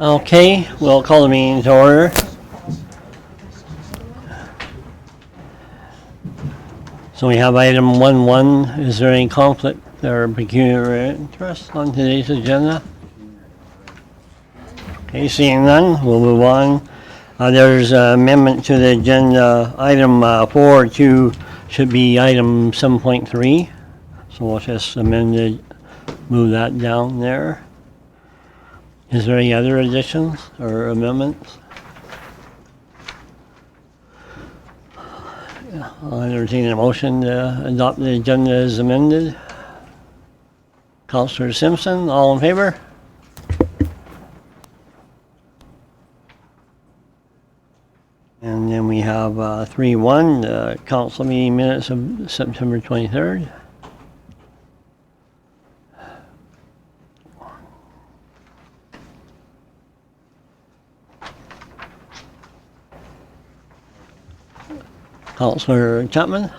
Okay, we'll call the meeting to order. So we have item 1.1. Is there any conflict or peculiar interest on today's agenda? Okay, seeing none, we'll move on. There's an amendment to the agenda. Item 4.2 should be item 7.3. So we'll just amend it, move that down there. Is there any other additions or amendments? I'll entertain a motion to adopt the agenda as amended. Councillor Simpson, all in favor? And then we have 3.1, council meeting minutes of September 23rd. Councillor Chapman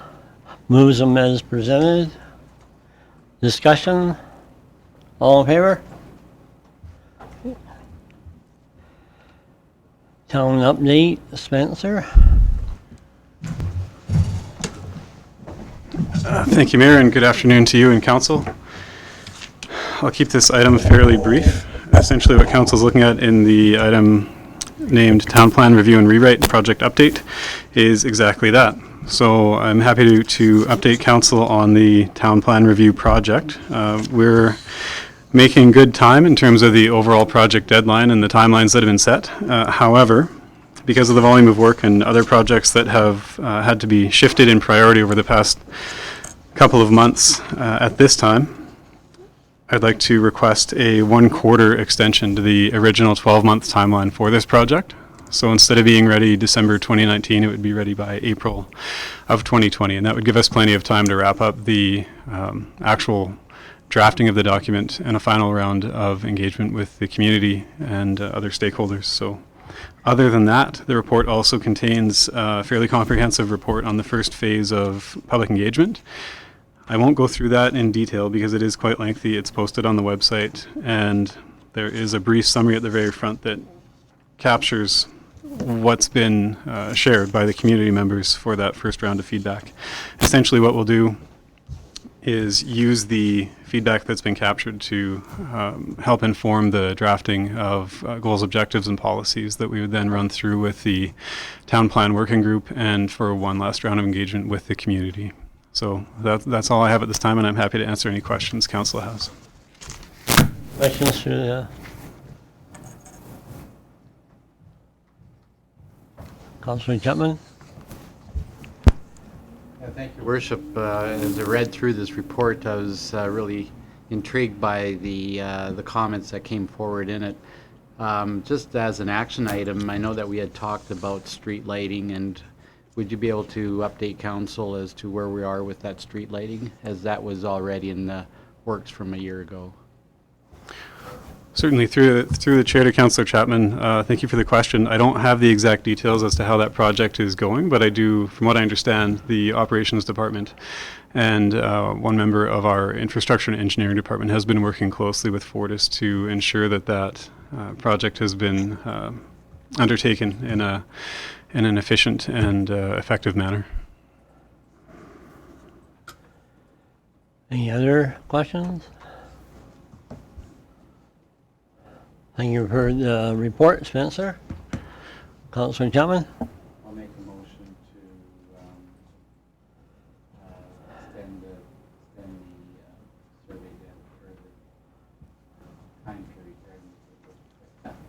moves them as presented. Discussion, all in favor? Town update, Spencer. Thank you, Mayor, and good afternoon to you and Council. I'll keep this item fairly brief. Essentially what Council is looking at in the item named Town Plan Review and Rewrite Project Update is exactly that. So I'm happy to update Council on the Town Plan Review project. We're making good time in terms of the overall project deadline and the timelines that have been set. However, because of the volume of work and other projects that have had to be shifted in priority over the past couple of months at this time, I'd like to request a 1-quarter extension to the original 12-month timeline for this project. So instead of being ready December 2019, it would be ready by April of 2020. And that would give us plenty of time to wrap up the actual drafting of the document and a final round of engagement with the community and other stakeholders. So other than that, the report also contains a fairly comprehensive report on the first phase of public engagement. I won't go through that in detail because it is quite lengthy. It's posted on the website, and there is a brief summary at the very front that captures what's been shared by the community members for that first round of feedback. Essentially what we'll do is use the feedback that's been captured to help inform the drafting of goals, objectives, and policies that we would then run through with the town plan working group and for one last round of engagement with the community. So that's all I have at this time, and I'm happy to answer any questions Council has. Questions through the Councillor Chapman? Thank you, Worship. As I read through this report, I was really intrigued by the comments that came forward in it. Just as an action item, I know that we had talked about street lighting, and would you be able to update Council as to where we are with that street lighting, as that was already in the works from a year ago? Certainly, through the chair to Councillor Chapman, thank you for the question. I don't have the exact details as to how that project is going, but I do, from what I understand, the operations department and one member of our infrastructure and engineering department has been working closely with Fortis to ensure that that project has been undertaken in an efficient and effective manner. Any other questions? Thank you for the report, Spencer. Councillor Chapman? I'll make a motion to extend the survey then for the time period.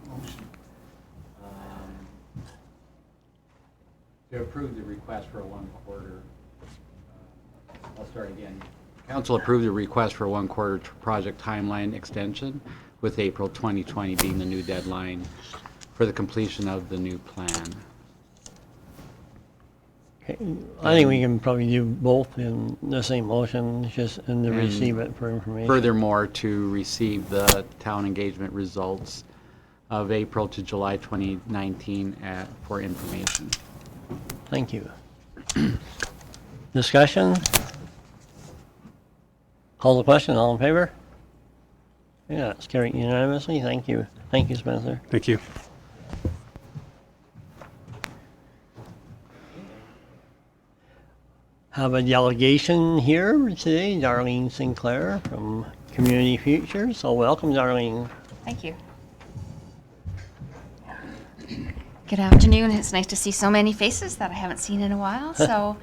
Motion. To approve the request for a 1-quarter. I'll start again. Council approved the request for a 1-quarter project timeline extension, with April 2020 being the new deadline for the completion of the new plan. Okay. I think we can probably do both in the same motion, just and to receive it for information. Furthermore, to receive the town engagement results of April to July 2019 for information. Thank you. Discussion? Call the question, all in favor? Yeah, it's carried unanimously. Thank you. Thank you, Spencer. Thank you. Have a delegation here today, Darlene Sinclair from Community Futures. So welcome, Darlene. Thank you. Good afternoon. It's nice to see so many faces that I haven't seen in a while. So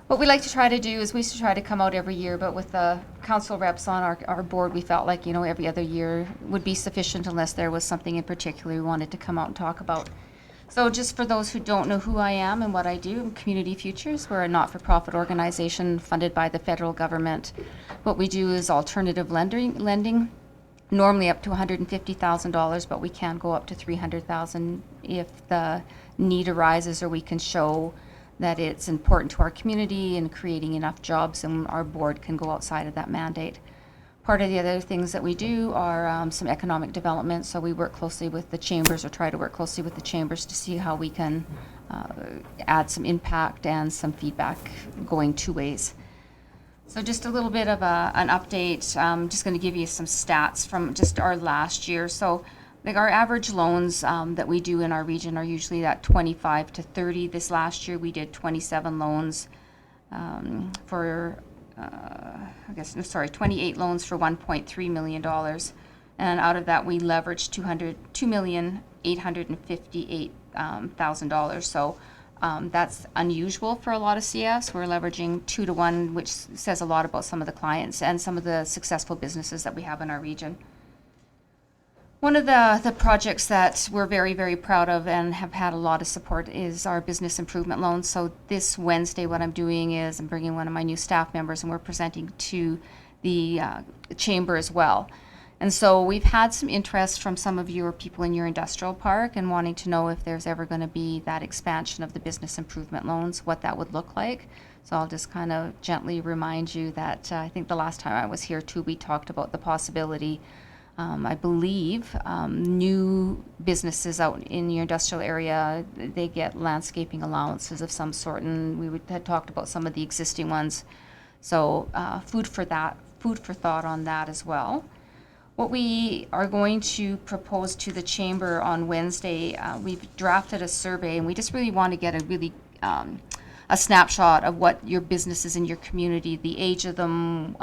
what we like to try to do is we used to try to come out every year, but with the council reps on our board, we felt like, every other year would be sufficient unless there was something in particular we wanted to come out and talk about. So just for those who don't know who I am and what I do, Community Futures, we're a not-for-profit organization funded by the federal government. What we do is alternative lending, normally up to $150,000, but we can go up to $300,000 if the need arises or we can show that it's important to our community and creating enough jobs, and our board can go outside of that mandate. Part of the other things that we do are some economic development, so we work closely with the chambers, or try to work closely with the chambers to see how we can add some impact and some feedback going two ways. So just a little bit of an update. I'm just going to give you some stats from just our last year. So like our average loans that we do in our region are usually at 25 to 30. This last year we did 27 loans for 28 loans for $1.3 million. And out of that, we leveraged $2,858,000. So that's unusual for a lot of CFs. We're leveraging 2 to 1, which says a lot about some of the clients and some of the successful businesses that we have in our region. One of the projects that we're very, very proud of and have had a lot of support is our business improvement loans. So this Wednesday, what I'm doing is I'm bringing one of my new staff members, and we're presenting to the chamber as well. And so we've had some interest from some of your people in your industrial park and wanting to know if there's ever going to be that expansion of the business improvement loans, what that would look like. So I'll just kind of gently remind you that I think the last time I was here too, we talked about the possibility, I believe, new businesses out in your industrial area, they get landscaping allowances of some sort, and we had talked about some of the existing ones. So food for thought on that as well. What we are going to propose to the chamber on Wednesday, we've drafted a survey, and we just really want to get a snapshot of what your businesses in your community, the age of them,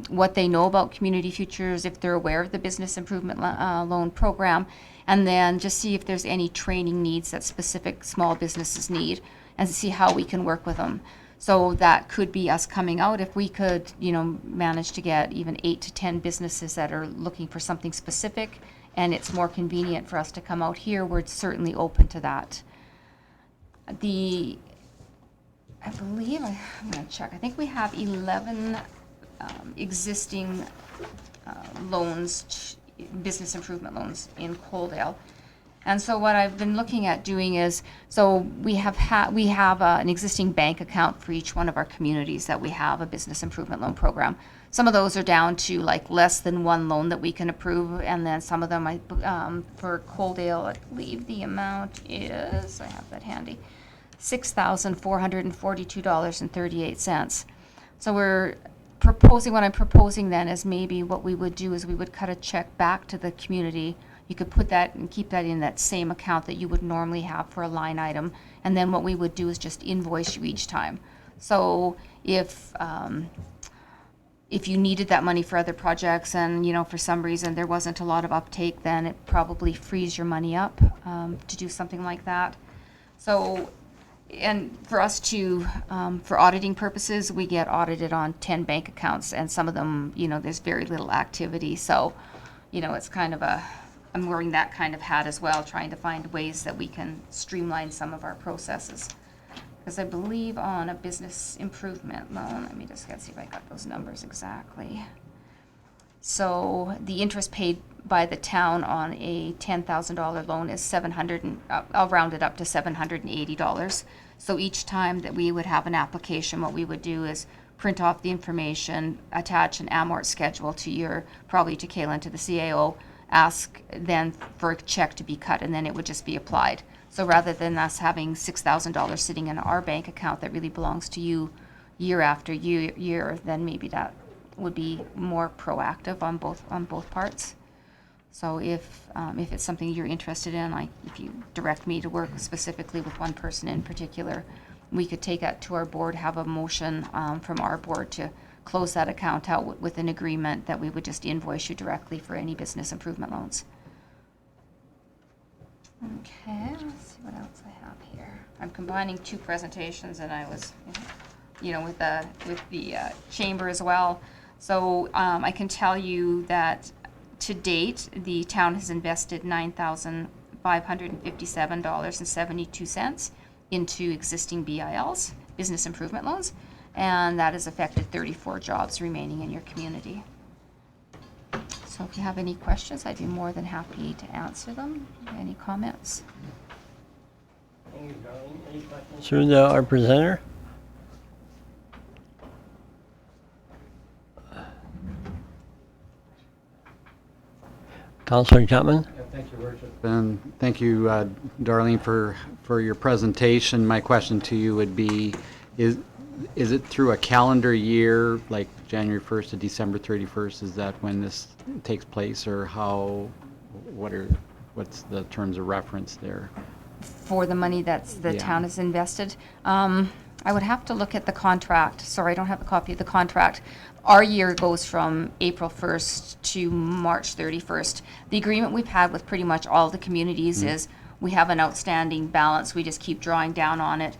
what they know about Community Futures, if they're aware of the business improvement loan program, and then just see if there's any training needs that specific small businesses need, and see how we can work with them. So that could be us coming out. If we could, manage to get even 8 to 10 businesses that are looking for something specific, and it's more convenient for us to come out here, we're certainly open to that. I believe, I'm going to check, I think we have 11 existing loans, business improvement loans in Coaldale. And so what I've been looking at doing is, so we have an existing bank account for each one of our communities that we have a business improvement loan program. Some of those are down to like less than one loan that we can approve, and then some of them, for Coaldale, I believe the amount is, I have that handy, $6,442.38. So what I'm proposing then is maybe what we would do is we would cut a check back to the community. You could put that and keep that in that same account that you would normally have for a line item. And then what we would do is just invoice you each time. So if you needed that money for other projects and, for some reason there wasn't a lot of uptake, then it probably frees your money up to do something like that. So, and for us to, for auditing purposes, we get audited on 10 bank accounts, and some of them, there's very little activity. So, it's kind of I'm wearing that kind of hat as well, trying to find ways that we can streamline some of our processes. Because I believe on a business improvement loan, let me just see if I got those numbers exactly. So the interest paid by the town on a $10,000 loan is I'll round it up to $780. So each time that we would have an application, what we would do is print off the information, attach an amort schedule to probably to Kaylin, to the CAO, ask then for a check to be cut, and then it would just be applied. So rather than us having $6,000 sitting in our bank account that really belongs to you year after year, then maybe that would be more proactive on both parts. So if it's something you're interested in, like if you direct me to work specifically with one person in particular, we could take that to our board, have a motion from our board to close that account out with an agreement that we would just invoice you directly for any business improvement loans. Okay, let's see what else I have here. I'm combining two presentations, and I was, with the chamber as well. So I can tell you that to date, the town has invested $9,557.72 into existing BILs, business improvement loans, and that has affected 34 jobs remaining in your community. So if you have any questions, I'd be more than happy to answer them. Any comments? Thank you, Darlene. Any questions through our presenter? Councillor Chapman? Thank you, Worship. And thank you, Darlene, for your presentation. My question to you would be, is it through a calendar year, like January 1st to December 31st? Is that when this takes place, or what's the terms of reference there? For the money that's the Yeah. town has invested. I would have to look at the contract. Sorry, I don't have a copy of the contract. Our year goes from April 1st to March 31st. The agreement we've had with pretty much all the communities is we have an outstanding balance. We just keep drawing down on it.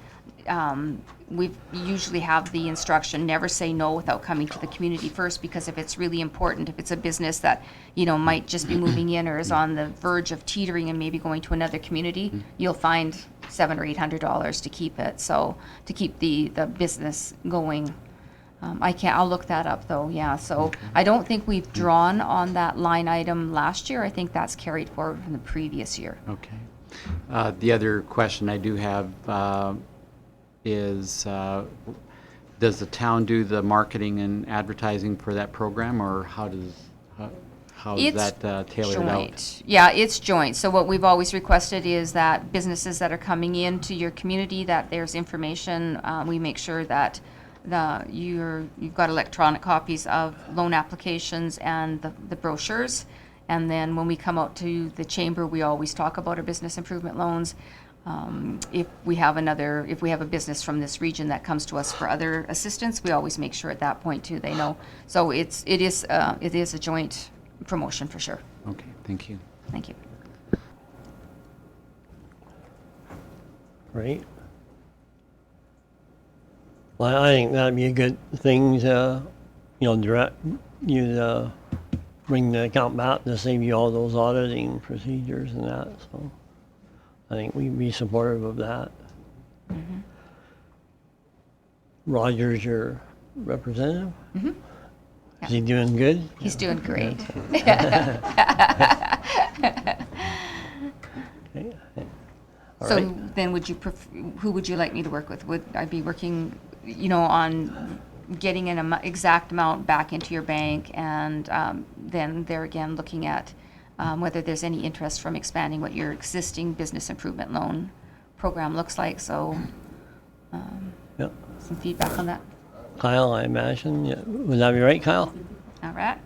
We usually have the instruction, never say no without coming to the community first, because if it's really important, if it's a business that, might just be moving in or is on the verge of teetering and maybe going to another community, you'll find $700 or $800 to keep it. So to keep the business going. I'll look that up though, yeah. So I don't think we've drawn on that line item last year. I think that's carried forward from the previous year. Okay. The other question I do have is, does the town do the marketing and advertising for that program, or how is that tailored Joint. out? Yeah, it's joint. So what we've always requested is that businesses that are coming into your community, that there's information. We make sure that you've got electronic copies of loan applications and the brochures. And then when we come out to the chamber, we always talk about our business improvement loans. If we have a business from this region that comes to us for other assistance, we always make sure at that point too they know. So it is a joint promotion for sure. Okay, thank you. Thank you. Right. Well, I think that'd be a good thing to, direct you to bring the account back to save you all those auditing procedures and that, so I think we'd be supportive of that. Mm-hmm. Roger's your representative? Mm-hmm. Is he doing good? He's doing great. Okay. All So right. then who would you like me to work with? Would I be working, on getting an exact amount back into your bank, and then there again looking at whether there's any interest from expanding what your existing business improvement loan program looks like. So Yep. some feedback on that. Kyle, I imagine. Yeah. Would that be right, Kyle? All right.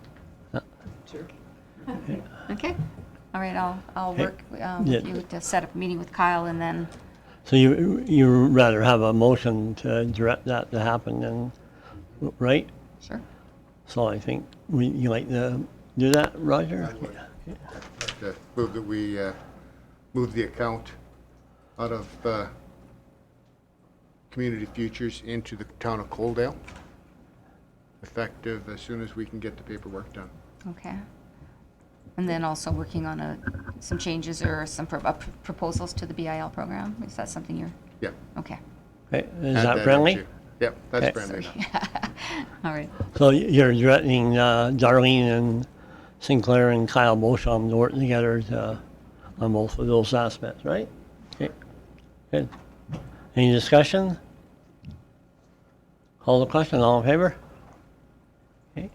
Sure. Okay. All right. I'll work Yeah. with you to set up a meeting with Kyle, and then So you rather have a motion to direct that to happen than, right? sure. So I think you like to do that, Roger? I'd like to move that we move the account out of Community Futures into the town of Coaldale, effective as soon as we can get the paperwork done. Okay. And then also working on some changes or some proposals to the BIL program. Is that something you're, Yeah. okay. Okay, is Add that in friendly? too. Yep, that's Okay. friendly enough. All right. So you're directing Darlene and Sinclair and Kyle Beauchamp to work together on both of those aspects, right? Okay, good. Any discussion? Call the question, all in favor? Okay.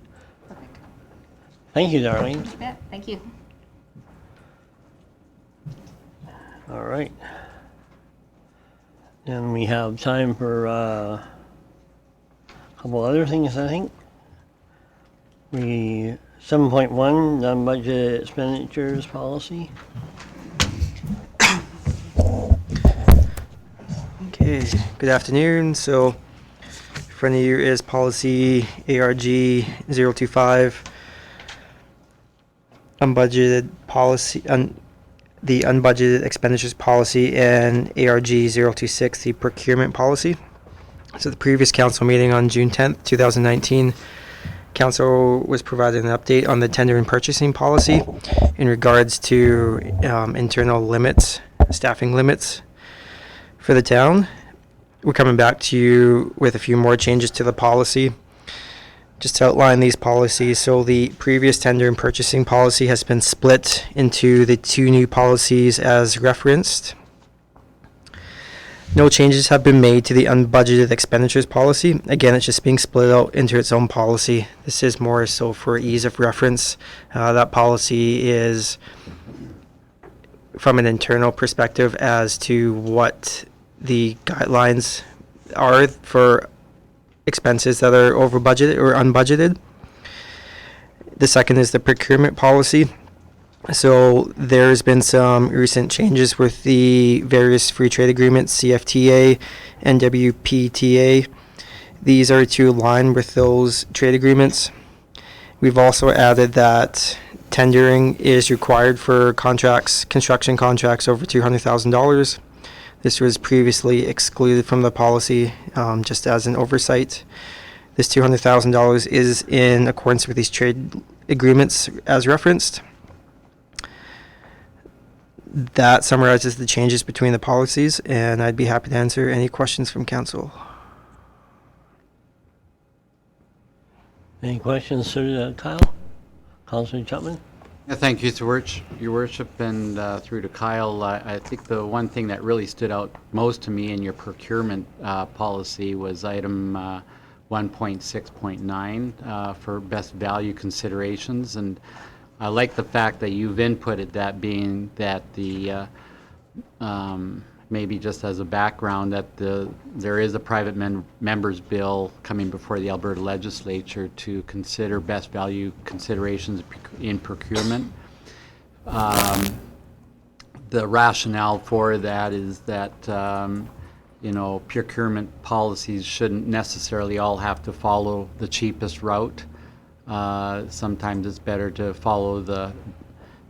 Perfect. Thank you, Darlene. You bet. Thank you. All right. And we have time for a couple other things, I think. We, 7.1, non-budget expenditures policy. Okay, good afternoon. So, in front of you is policy ARG 025, unbudgeted policy, the unbudgeted expenditures policy, and ARG 026, the procurement policy. So, the previous council meeting on June 10th, 2019, council was provided an update on the tender and purchasing policy in regards to internal limits, staffing limits for the town. We're coming back to you with a few more changes to the policy. Just to outline these policies, so the previous tender and purchasing policy has been split into the two new policies as referenced. No changes have been made to the unbudgeted expenditures policy. Again, it's just being split out into its own policy. This is more so for ease of reference. That policy is from an internal perspective as to what the guidelines are for expenses that are over budgeted or unbudgeted. The second is the procurement policy. So there's been some recent changes with the various free trade agreements, CFTA and WPTA. These are to align with those trade agreements. We've also added that tendering is required for contracts, construction contracts over $200,000. This was previously excluded from the policy, just as an oversight. This $200,000 is in accordance with these trade agreements as referenced. That summarizes the changes between the policies, and I'd be happy to answer any questions from council. Any questions, Sir Kyle? Councilor Chapman? Yeah, thank you, Your Worship, and through to Kyle. I think the one thing that really stood out most to me in your procurement policy was item 1.6.9 for best value considerations, and I like the fact that you've inputted that, being that the maybe just as a background, that there is a private member's bill coming before the Alberta legislature to consider best value considerations in procurement. The rationale for that is that procurement policies shouldn't necessarily all have to follow the cheapest route. Sometimes it's better to follow the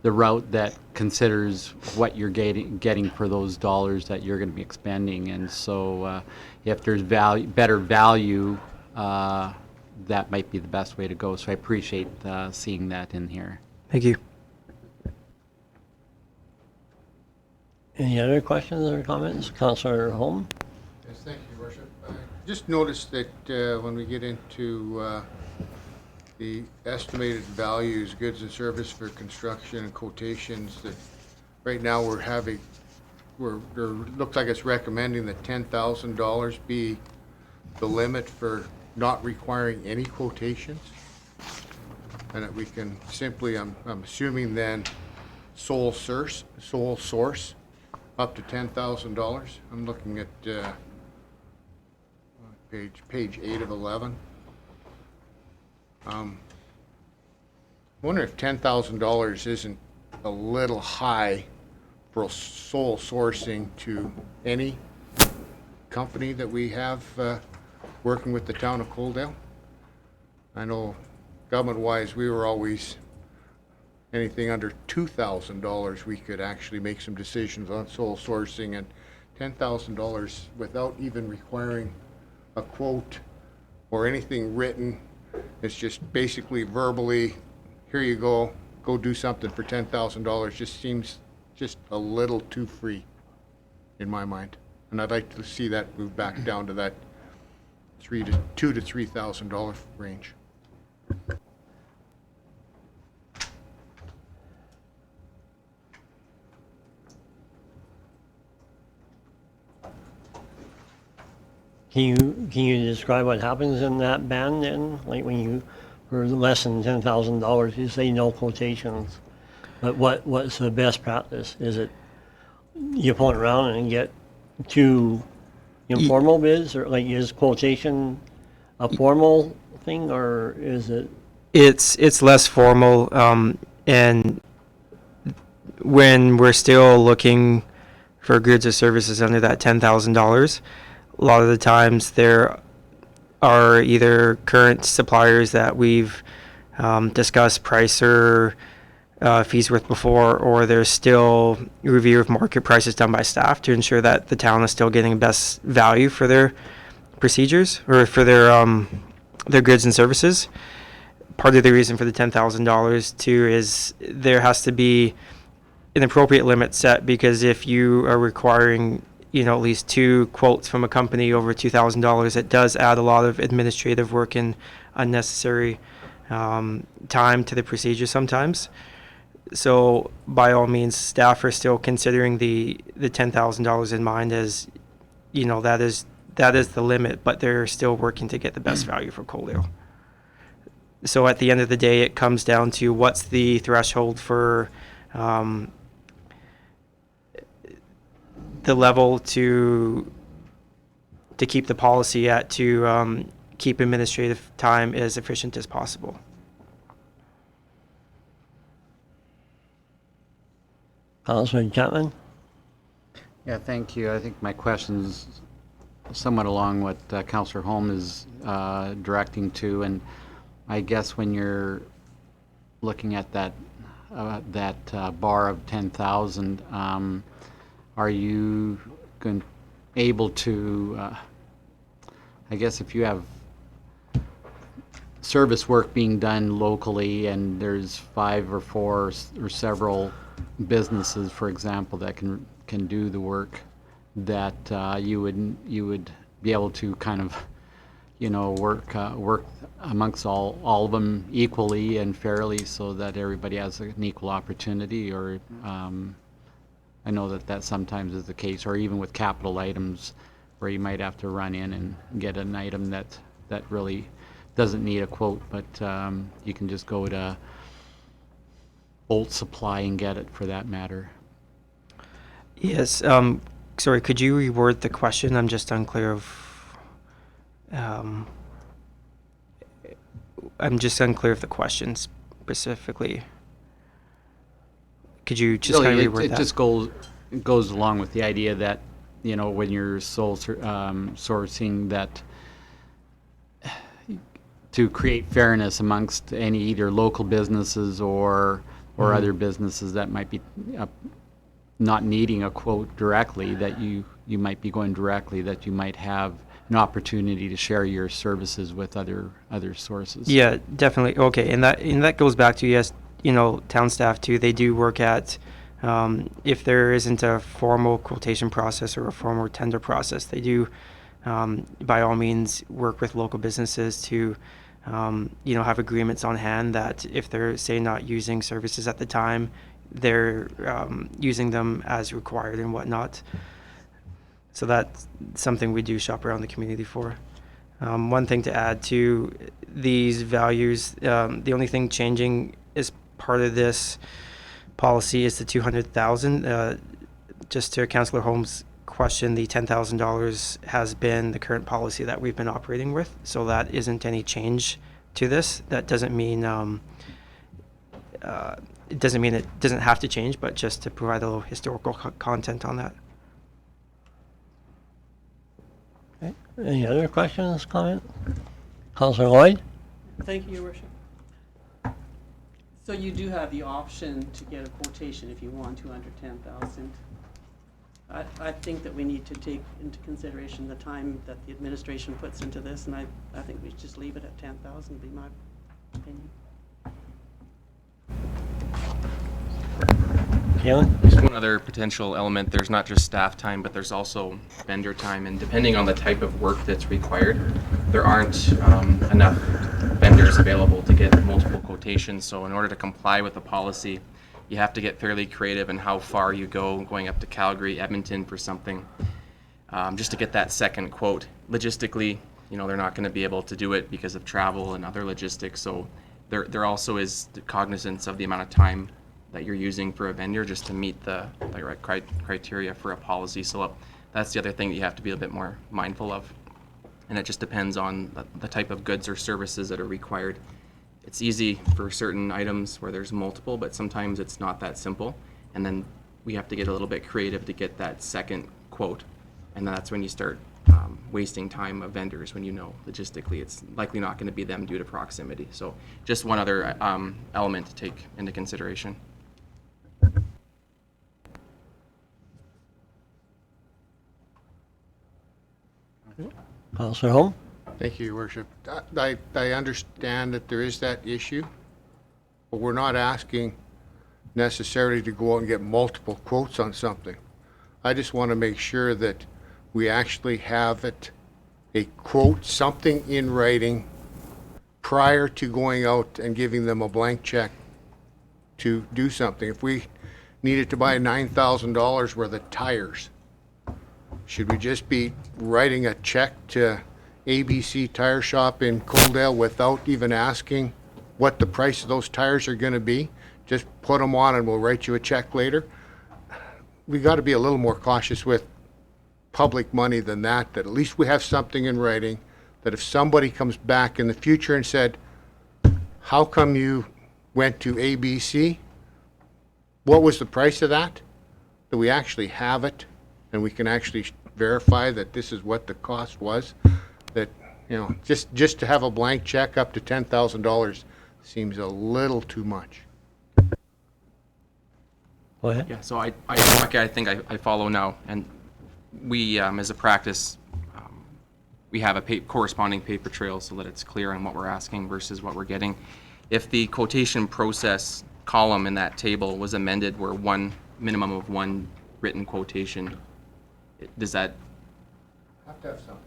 route that considers what you're getting for those dollars that you're going to be expending. And so if there's better value, that might be the best way to go. So I appreciate seeing that in here. Thank you. Any other questions or comments? Councilor Holm? Yes, thank you, Your Worship. I just noticed that when we get into the estimated values, goods and service for construction and quotations, that right now looks like it's recommending that $10,000 be the limit for not requiring any quotations, and that we can simply, I'm assuming then, sole source up to $10,000. I'm looking at page 8 of 11. I wonder if $10,000 isn't a little high for sole sourcing to any company that we have working with the town of Coaldale. I know government-wise we were always anything under $2,000 we could actually make some decisions on sole sourcing, and $10,000 without even requiring a quote or anything written. It's just basically verbally, here you go do something for $10,000. Just seems just a little too free in my mind. And I'd like to see that move back down to that $2,000 to $3,000 range. Can you describe what happens in that band then? Like when you, for less than $10,000, you say no quotations. But what's the best practice? Is it you pull it around and get two informal bids, or like is quotation a formal thing, or is it It's less formal, and when we're still looking for goods or services under that $10,000, a lot of the times there are either current suppliers that we've discussed price or fees with before, or there's still review of market prices done by staff to ensure that the town is still getting best value for their procedures or for their goods and services. Part of the reason for the $10,000 too is there has to be an appropriate limit set, because if you are requiring at least 2 quotes from a company over $2,000, it does add a lot of administrative work and unnecessary time to the procedure sometimes. So by all means, staff are still considering the $10,000 in mind as that is the limit, but they're still working to get the best value for coal ale. So at the end of the day, it comes down to what's the threshold for the level to keep the policy at, to keep administrative time as efficient as possible. Councillor Chapman? Yeah, thank you. I think my question is somewhat along what Councillor Holm is directing to, and I guess when you're looking at that bar of 10,000, are you able to, I guess if you have service work being done locally and there's 5 or 4 or several businesses, for example, that can do the work, that you would be able to kind of work amongst all of them equally and fairly, so that everybody has an equal opportunity? Or I know that sometimes is the case, or even with capital items where you might have to run in and get an item that really doesn't need a quote, but you can just go to Bolt Supply and get it, for that matter. Yes. Sorry, could you reword the question? I'm just unclear of. I'm just unclear of the question specifically. Could you just kind of reword it that? just goes along with the idea that when you're sourcing, that to create fairness amongst any either local businesses or other businesses that might be not needing a quote directly, that you might be going directly, that you might have an opportunity to share your services with other sources. Yeah, definitely. Okay, and that goes back to, yes, town staff too. They do work at, if there isn't a formal quotation process or a formal tender process, they do, by all means, work with local businesses to, have agreements on hand that if they're, say, not using services at the time, they're using them as required and whatnot. So that's something we do shop around the community for. One thing to add to these values, the only thing changing as part of this policy is the 200,000. Just to Councillor Holmes' question, the $10,000 has been the current policy that we've been operating with, so that isn't any change to this. That doesn't mean it doesn't have to change, but just to provide a little historical content on that. Okay. Any other questions, comment? Councillor Lloyd? Thank you, Your Worship. So you do have the option to get a quotation if you want to under 10,000. I think that we need to take into consideration the time that the administration puts into this, and I think we should just leave it at 10,000, would be my opinion. Kalen? Just one other potential element, there's not just staff time, but there's also vendor time, and depending on the type of work that's required, there aren't enough vendors available to get multiple quotations. So in order to comply with the policy, you have to get fairly creative in how far you go, going up to Calgary, Edmonton for something, just to get that second quote. Logistically, they're not going to be able to do it because of travel and other logistics. So there also is the cognizance of the amount of time that you're using for a vendor just to meet the right criteria for a policy. So that's the other thing that you have to be a bit more mindful of. And it just depends on the type of goods or services that are required. it's easy for certain items where there's multiple, but sometimes it's not that simple. And then we have to get a little bit creative to get that second quote. And that's when you start wasting time of vendors, when you know logistically it's likely not going to be them due to proximity. So just one other element to take into consideration. Councillor Holm? Thank you, Your Worship. I understand that there is that issue, but we're not asking necessarily to go out and get multiple quotes on something. I just want to make sure that we actually have it, a quote, something in writing prior to going out and giving them a blank check to do something. If we needed to buy $9,000 worth of tires, should we just be writing a check to ABC Tire Shop in Coaldale without even asking what the price of those tires are going to be? Just put them on and we'll write you a check later? We got to be a little more cautious with public money than that, that at least we have something in writing, that if somebody comes back in the future and said, how come you went to ABC? What was the price of that? That we actually have it and we can actually verify that this is what the cost was. That, you know, just to have a blank check up to $10,000 seems a little too much. Go ahead. Yeah, so I think I follow now, and we, as a practice, we have a corresponding paper trail so that it's clear on what we're asking versus what we're getting. If the quotation process column in that table was amended where minimum of one written quotation, does that? Have to have something.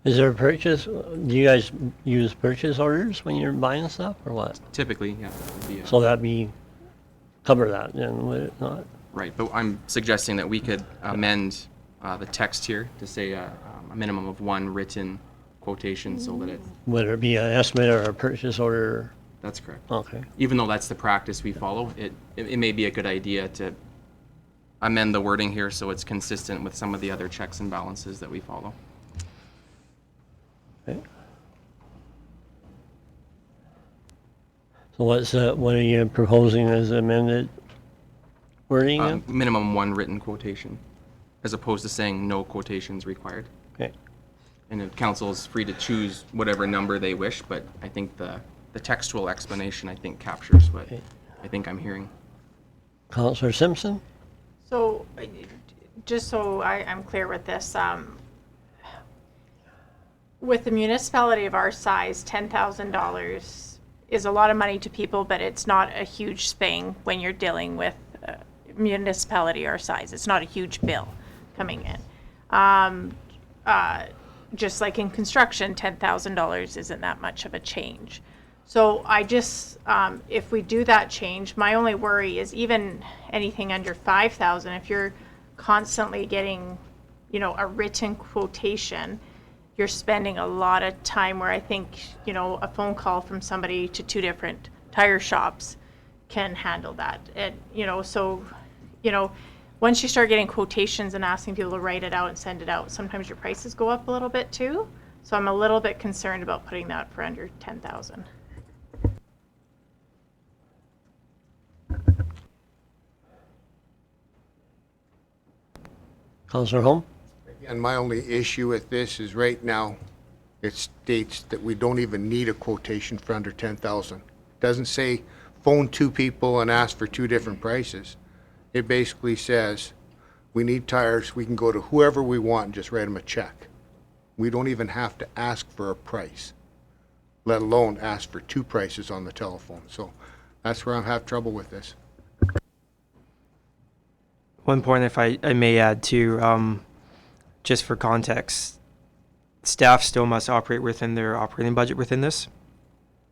Is there a purchase, do you guys use purchase orders when you're buying stuff, or what? Typically, yeah. Would be So that'd be, cover that then, would it not? right, but I'm suggesting that we could amend the text here to say a minimum of one written quotation so that it's, Whether it be an estimate or a purchase order? that's correct. Okay. Even though that's the practice we follow, it may be a good idea to amend the wording here so it's consistent with some of the other checks and balances that we follow. Okay. So what are you proposing as amended wording? then? Minimum one written quotation, as opposed to saying no quotations required. Okay. And the council is free to choose whatever number they wish, but I think the textual explanation, I think, captures what Okay. I think I'm hearing. Councillor Simpson? So, just so I'm clear with this, with the municipality of our size, $10,000 is a lot of money to people, but it's not a huge thing when you're dealing with a municipality our size. It's not a huge bill coming in. Just like in construction, $10,000 isn't that much of a change. So I just, if we do that change, my only worry is even anything under 5,000, if you're constantly getting, you know, a written quotation, you're spending a lot of time where I think, you know, a phone call from somebody to 2 different tire shops can handle that. And, you know, so, you know, once you start getting quotations and asking people to write it out and send it out, sometimes your prices go up a little bit too. So I'm a little bit concerned about putting that for under 10,000. Councillor Holm? And my only issue with this is right now, it states that we don't even need a quotation for under 10,000. Doesn't say phone 2 people and ask for 2 different prices. It basically says, we need tires, we can go to whoever we want and just write them a check. We don't even have to ask for a price, let alone ask for 2 prices on the telephone. So that's where I have trouble with this. One point, if I may add to, just for context, staff still must operate within their operating budget within this.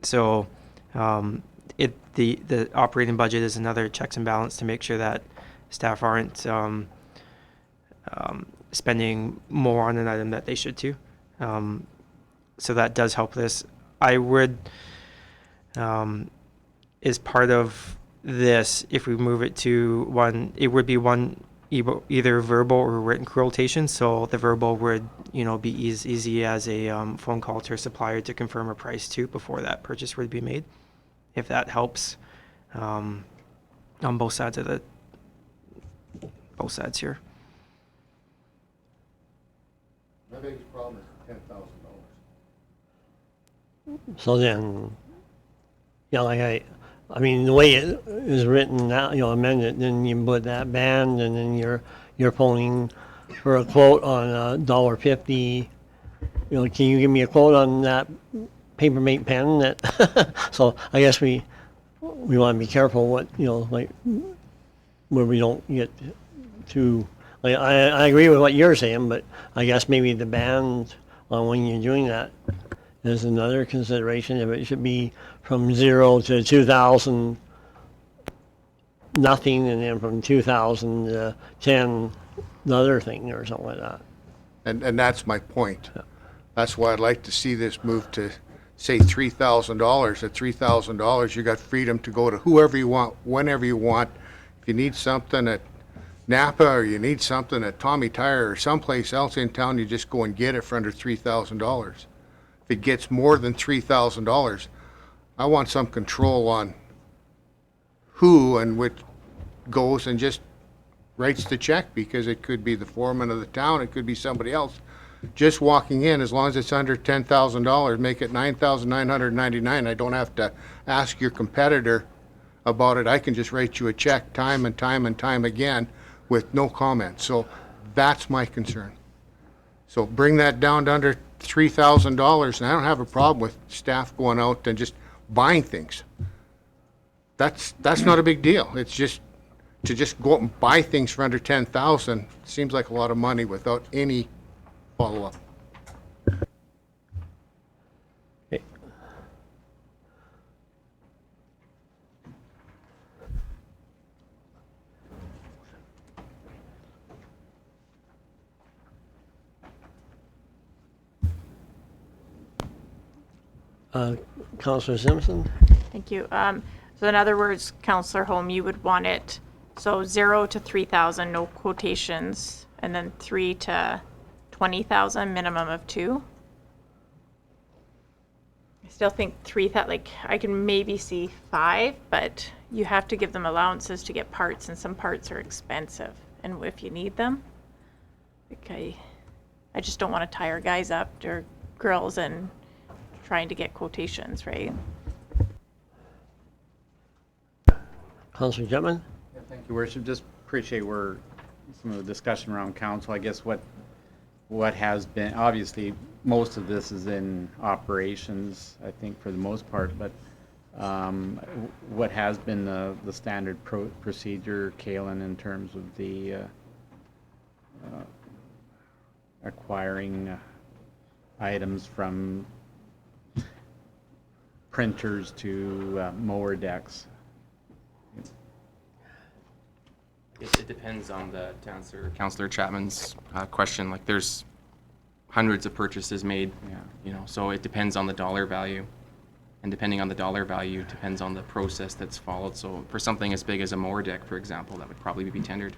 So the operating budget is another checks and balance to make sure that staff aren't spending more on an item that they should to. So that does help this. I would, as part of this, if we move it to one, it would be one either verbal or written quotation. So the verbal would, you know, be easy as a phone call to a supplier to confirm a price too before that purchase would be made. if that helps, on both sides here. My biggest problem is $10,000. So then, yeah, like I mean, the way it is written now, amend it, then you put that band, and then you're phoning for a quote on $1.50. Can you give me a quote on that Papermate pen? That so I guess we want to be careful what like where we don't get too. Like I agree with what you're saying, but I guess maybe the band on when you're doing that is another consideration. If it should be from 0 to 2,000 nothing, and then from 2,000 to 10 the other thing or something like that. And that's my point. That's why I'd like to see this move to, say, $3,000. At $3,000, you got freedom to go to whoever you want, whenever you want. If you need something at Napa or you need something at Tommy Tire or someplace else in town, you just go and get it for under $3,000. If it gets more than $3,000, I want some control on who and which goes and just writes the check, because it could be the foreman of the town, it could be somebody else. Just walking in, as long as it's under $10,000, make it $9,999. I don't have to ask your competitor about it. I can just write you a check time and time and time again with no comment. So that's my concern. So bring that down to under $3,000, and I don't have a problem with staff going out and just buying things. That's not a big deal. It's just to just go out and buy things for under $10,000 seems like a lot of money without any follow-up. Okay. Councillor Simpson? Thank you. So in other words, Councillor Holm, you would want it, so 0 to 3,000, no quotations, and then 3 to 20,000, minimum of 2. I still think 3,000, like, I can maybe see 5, but you have to give them allowances to get parts, and some parts are expensive, and if you need them, like, I just don't want to tire guys up or girls and trying to get quotations, right? Councillor Jetman? Yeah, thank you, Worship. Just appreciate where some of the discussion around council. I guess what has been, obviously, most of this is in operations, I think, for the most part, but what has been the standard procedure, Kalen, in terms of the acquiring items from printers to mower decks? It depends on to answer Councillor Chapman's question. Like, there's hundreds of purchases made, so it depends on the dollar value. And depending on the dollar value, depends on the process that's followed. So for something as big as a mower deck, for example, that would probably be tendered.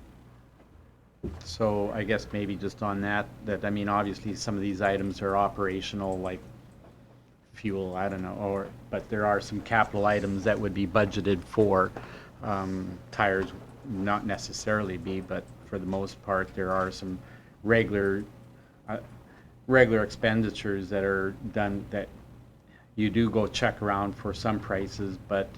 So I guess maybe just on that, I mean, obviously some of these items are operational, like fuel, I don't know, but there are some capital items that would be budgeted for. Tires not necessarily be, but for the most part, there are some regular expenditures that are done that you do go check around for some prices, but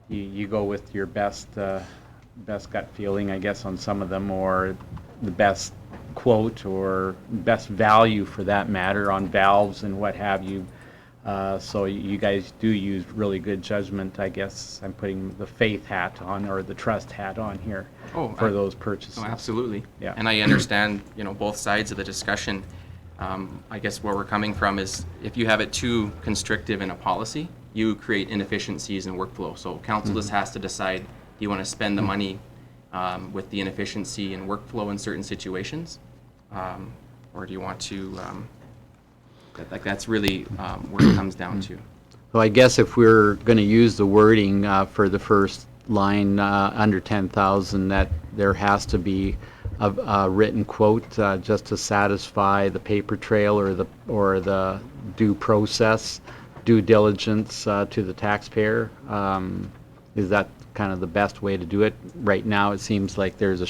you go with your best gut feeling, I guess, on some of them, or the best quote or best value for that matter on valves and what have you. So you guys do use really good judgment, I guess. I'm putting the faith hat on, or the trust hat on here for those purchases. Oh, absolutely. Yeah. And I understand, both sides of the discussion. I guess where we're coming from is if you have it too constrictive in a policy, you create inefficiencies in workflow. So council just has to decide, do you want to spend the money with the inefficiency in workflow in certain situations, or do you want to, that's really where it comes down to. So I guess if we're going to use the wording for the first line under 10,000, that there has to be a written quote just to satisfy the paper trail or the due process due diligence to the taxpayer? Is that kind of the best way to do it? Right now, it seems like there's a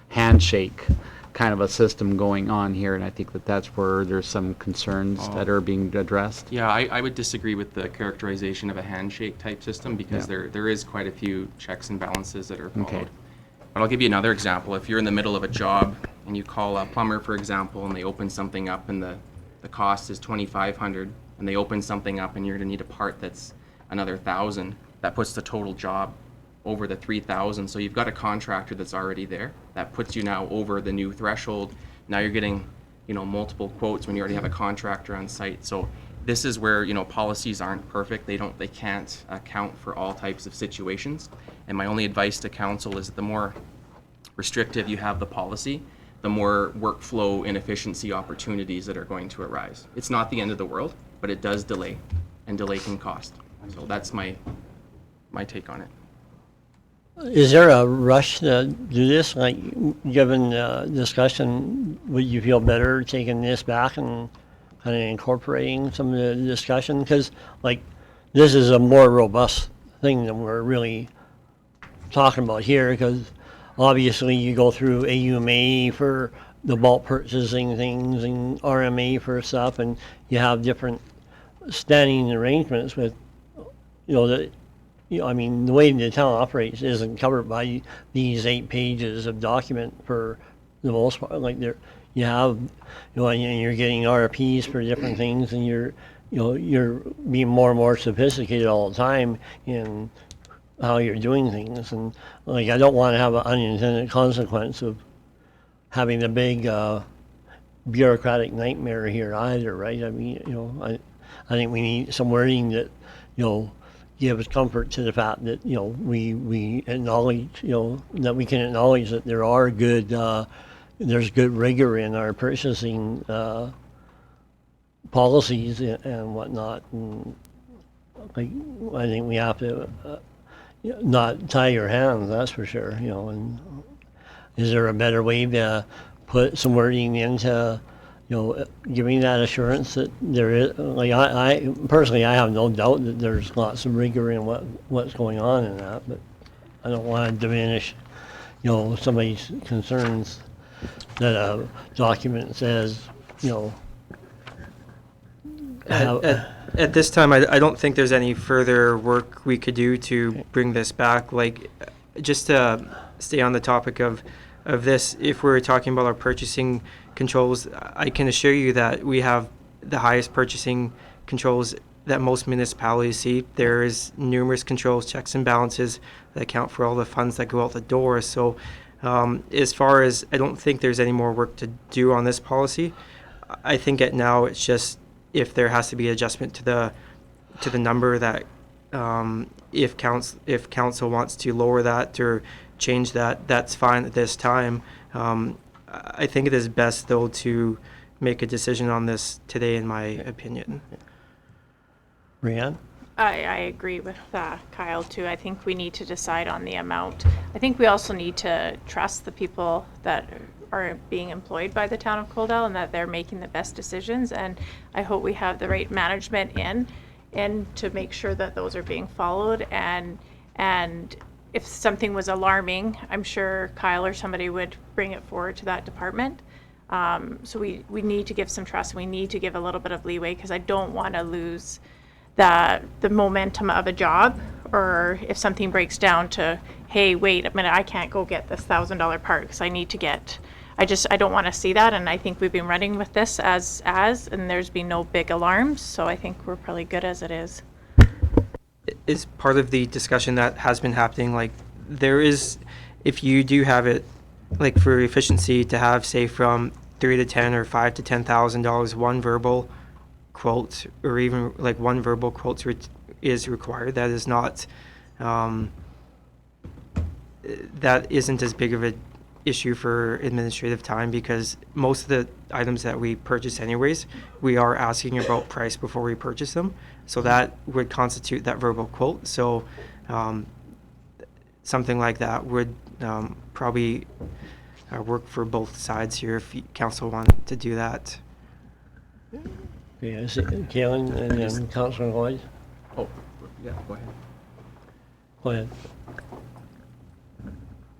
handshake kind of a system going on here, and I think that that's where there's some concerns that are being addressed. Yeah, I would disagree with the characterization of a handshake type system because there is quite a few checks and balances that are followed. Okay. But I'll give you another example. If you're in the middle of a job and you call a plumber, for example, and they open something up and the cost is $2,500, and they open something up and you're going to need a part that's another $1,000, that puts the total job over the $3,000. So you've got a contractor that's already there. That puts you now over the new threshold. Now you're getting, multiple quotes when you already have a contractor on site. So this is where, policies aren't perfect. They can't account for all types of situations. And my only advice to council is that the more restrictive you have the policy, the more workflow inefficiency opportunities that are going to arise. It's not the end of the world, but it does delay, and delay can cost. So that's my take on it. Is there a rush to do this? Like, given discussion, would you feel better taking this back and kind of incorporating some of the discussion? Because, like, this is a more robust thing than we're really talking about here, because obviously you go through AUMA for the bulk purchasing things and RMA for stuff, and you have different standing arrangements with, I mean, the way the town operates isn't covered by these 8 pages of document for the most part. Like, you have, and you're getting RFPs for different things, and you're being more and more sophisticated all the time in how you're doing things. And like, I don't want to have an unintended consequence of having a big bureaucratic nightmare here either, right? I mean, I think we need some wording that, gives comfort to the fact that, we acknowledge, that we can acknowledge that there are there's good rigor in our purchasing policies and whatnot. And I think we have to not tie your hands, that's for sure, and is there a better way to put some wording into, giving that assurance that there is, like, I personally, I have no doubt that there's lots of rigor in what's going on in that, but I don't want to diminish, somebody's concerns that a document says, At this time, I don't think there's any further work we could do to bring this back. Like, just to stay on the topic of this, if we're talking about our purchasing controls, I can assure you that we have the highest purchasing controls that most municipalities see. There is numerous controls, checks and balances that account for all the funds that go out the door. So as far as, I don't think there's any more work to do on this policy. I think now it's just, if there has to be adjustment to the number, that if council wants to lower that or change that, that's fine at this time. I think it is best, though, to make a decision on this today, in my opinion. Rianne? I agree with Kyle, too. I think we need to decide on the amount. I think we also need to trust the people that are being employed by the town of Coaldale, and that they're making the best decisions. And I hope we have the right management in to make sure that those are being followed. And if something was alarming, I'm sure Kyle or somebody would bring it forward to that department. So we need to give some trust. We need to give a little bit of leeway, because I don't want to lose the momentum of a job, or if something breaks down to, hey, wait a minute, I can't go get this $1,000 part because I need to get. I don't want to see that, and I think we've been running with this as, and there's been no big alarms, so I think we're probably good as it is. Is part of the discussion that has been happening, like, there is, if you do have it, like, for efficiency, to have, say, from $3,000 to $10,000 or $5,000 to $10,000, one verbal quote, or even like one verbal quote is required. That is not, that isn't as big of an issue for administrative time, because most of the items that we purchase anyways, we are asking about price before we purchase them. So that would constitute that verbal quote. So something like that would probably work for both sides here, if council wanted to do that. Okay, is it Kalen and then Councillor Lloyd? Oh, yeah, go ahead. Go ahead.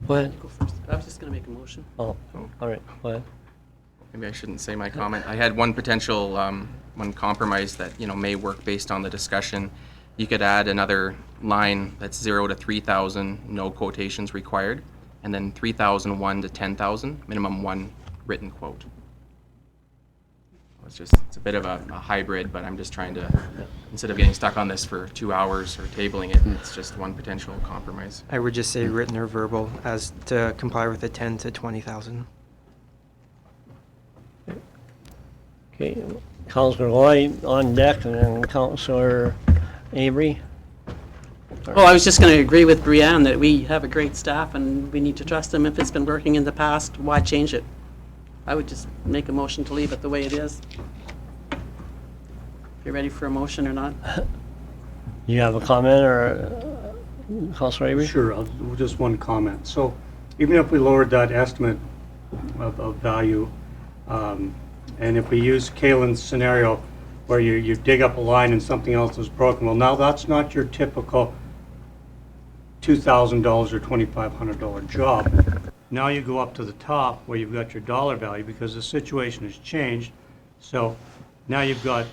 Go ahead. Go first. I was just gonna make a motion. Oh, all right, go ahead. Maybe I shouldn't say my comment. I had one potential, one compromise that, may work based on the discussion. You could add another line that's 0 to 3,000, no quotations required, and then 3,001 to 10,000, minimum one written quote. It's a bit of a hybrid, but I'm just trying to, instead of getting stuck on this for 2 hours or tabling it, it's just one potential compromise. I would just say written or verbal as to comply with the 10 to 20,000. Okay, Councillor Lloyd on deck and then Councillor Avery. Oh, I was just gonna agree with Brianne that we have a great staff and we need to trust them. If it's been working in the past, why change it? I would just make a motion to leave it the way it is. If you're ready for a motion or not. You have a comment or Councillor Avery? Sure, just one comment. So even if we lowered that estimate of value, and if we use Kalen's scenario where you dig up a line and something else is broken, well, now that's not your typical $2,000 or $2,500 job. Now you go up to the top where you've got your dollar value because the situation has changed. So now you've got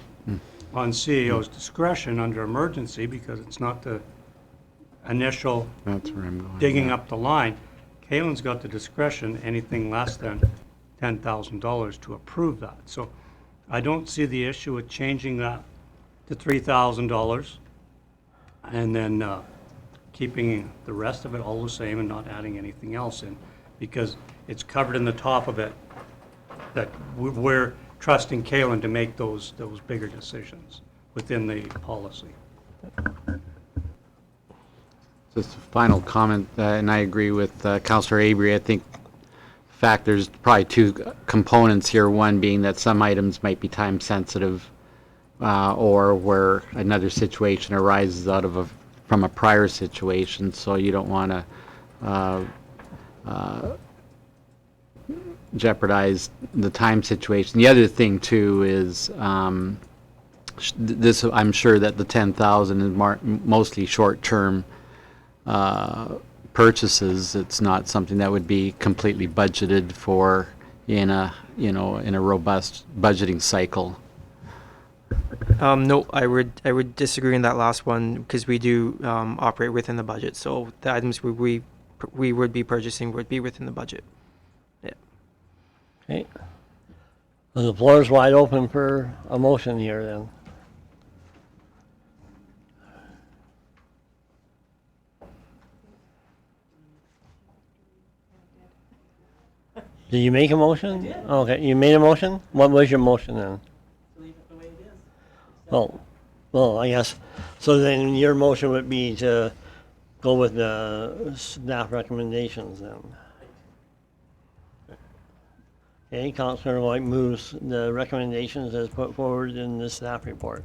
on CEO's discretion under emergency because it's not the initial That's where I'm going. digging up the line. Kalen's got the discretion, anything less than $10,000 to approve that. So I don't see the issue with changing that to $3,000 and then keeping the rest of it all the same and not adding anything else in, because it's covered in the top of it that we're trusting Kalen to make those bigger decisions within the policy. Just a final comment, and I agree with Councillor Avery. I think, in fact, there's probably two components here. One being that some items might be time sensitive, or where another situation arises out of from a prior situation, so you don't want to jeopardize the time situation. The other thing too is this. I'm sure that the 10,000 is mostly short-term purchases. It's not something that would be completely budgeted for in a robust budgeting cycle. No, I would disagree in that last one because we do operate within the budget. So the items we would be purchasing would be within the budget. Yeah. Okay. Well, the floor is wide open for a motion here then. Did you make a motion? I did. Okay, you made a motion? What was your motion then? Leave it the way it is. Well, I guess, so then your motion would be to go with the staff recommendations then. Okay, Councillor White moves the recommendations as put forward in the staff report.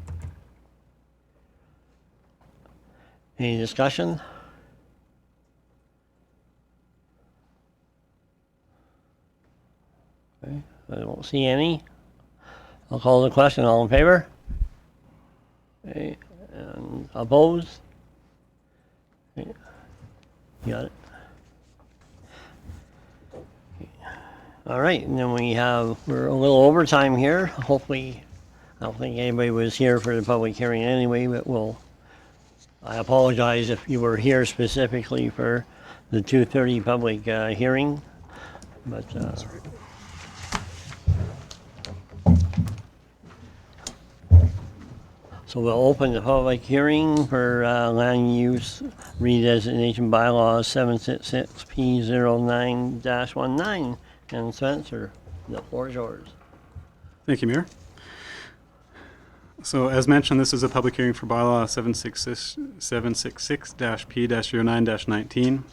Any discussion? Okay, I don't see any. I'll call the question. All in favor? Okay, and opposed? Okay, you got it. Okay. All right, and then we're a little over time here. Hopefully, I don't think anybody was here for the public hearing anyway, but I apologize if you were here specifically for the 2:30 public hearing, but so we'll open the public hearing for land use redesignation bylaws 766P09-19. And Spencer, the floor is yours. Thank you, Mayor. So as mentioned, this is a public hearing for bylaw 766-P-09-19.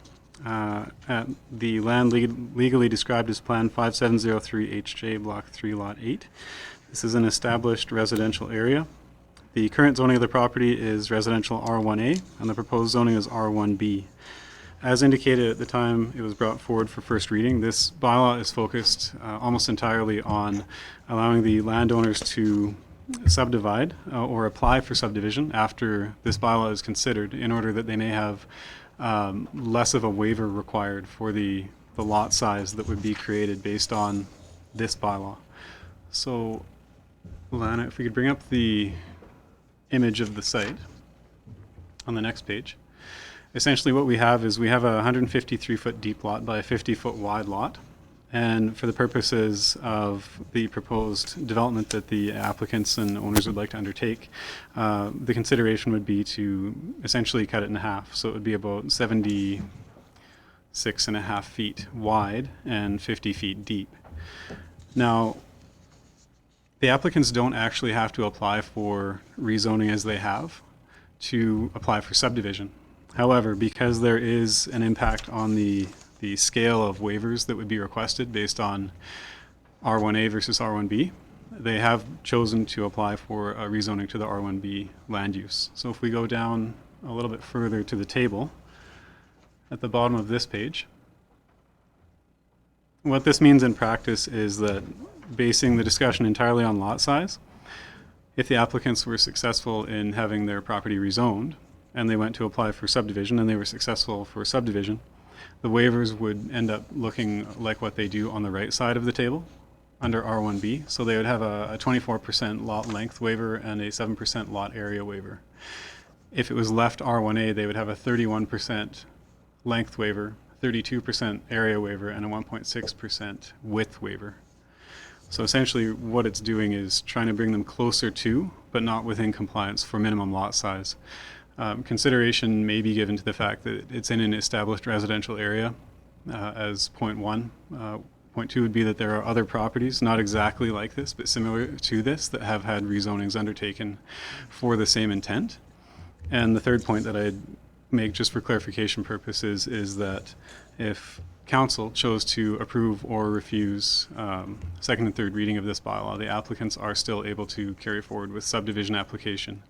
At the land legally described as Plan 5703 HJ Block 3 Lot 8. This is an established residential area. The current zoning of the property is residential R1A, and the proposed zoning is R1B. As indicated at the time it was brought forward for first reading, this bylaw is focused almost entirely on allowing the landowners to subdivide or apply for subdivision after this bylaw is considered, in order that they may have less of a waiver required for the lot size that would be created based on this bylaw. So, Lana, if we could bring up the image of the site on the next page. Essentially what we have is we have a 153-foot deep lot by a 50-foot wide lot. And for the purposes of the proposed development that the applicants and owners would like to undertake, the consideration would be to essentially cut it in half. So it would be about 76.5 feet wide and 50 feet deep. Now, the applicants don't actually have to apply for rezoning as they have to apply for subdivision. However, because there is an impact on the scale of waivers that would be requested based on R1A versus R1B, they have chosen to apply for a rezoning to the R1B land use. So if we go down a little bit further to the table, at the bottom of this page, what this means in practice is that basing the discussion entirely on lot size, if the applicants were successful in having their property rezoned and they went to apply for subdivision and they were successful for subdivision, the waivers would end up looking like what they do on the right side of the table under R1B. So they would have a 24% lot length waiver and a 7% lot area waiver. If it was left R1A, they would have a 31% length waiver, 32% area waiver, and a 1.6% width waiver. So essentially what it's doing is trying to bring them closer to, but not within compliance for minimum lot size. Consideration may be given to the fact that it's in an established residential area as point one. Point two would be that there are other properties, not exactly like this, but similar to this, that have had rezonings undertaken for the same intent. And the third point that I'd make just for clarification purposes is that if Council chose to approve or refuse second and third reading of this bylaw, the applicants are still able to carry forward with subdivision application.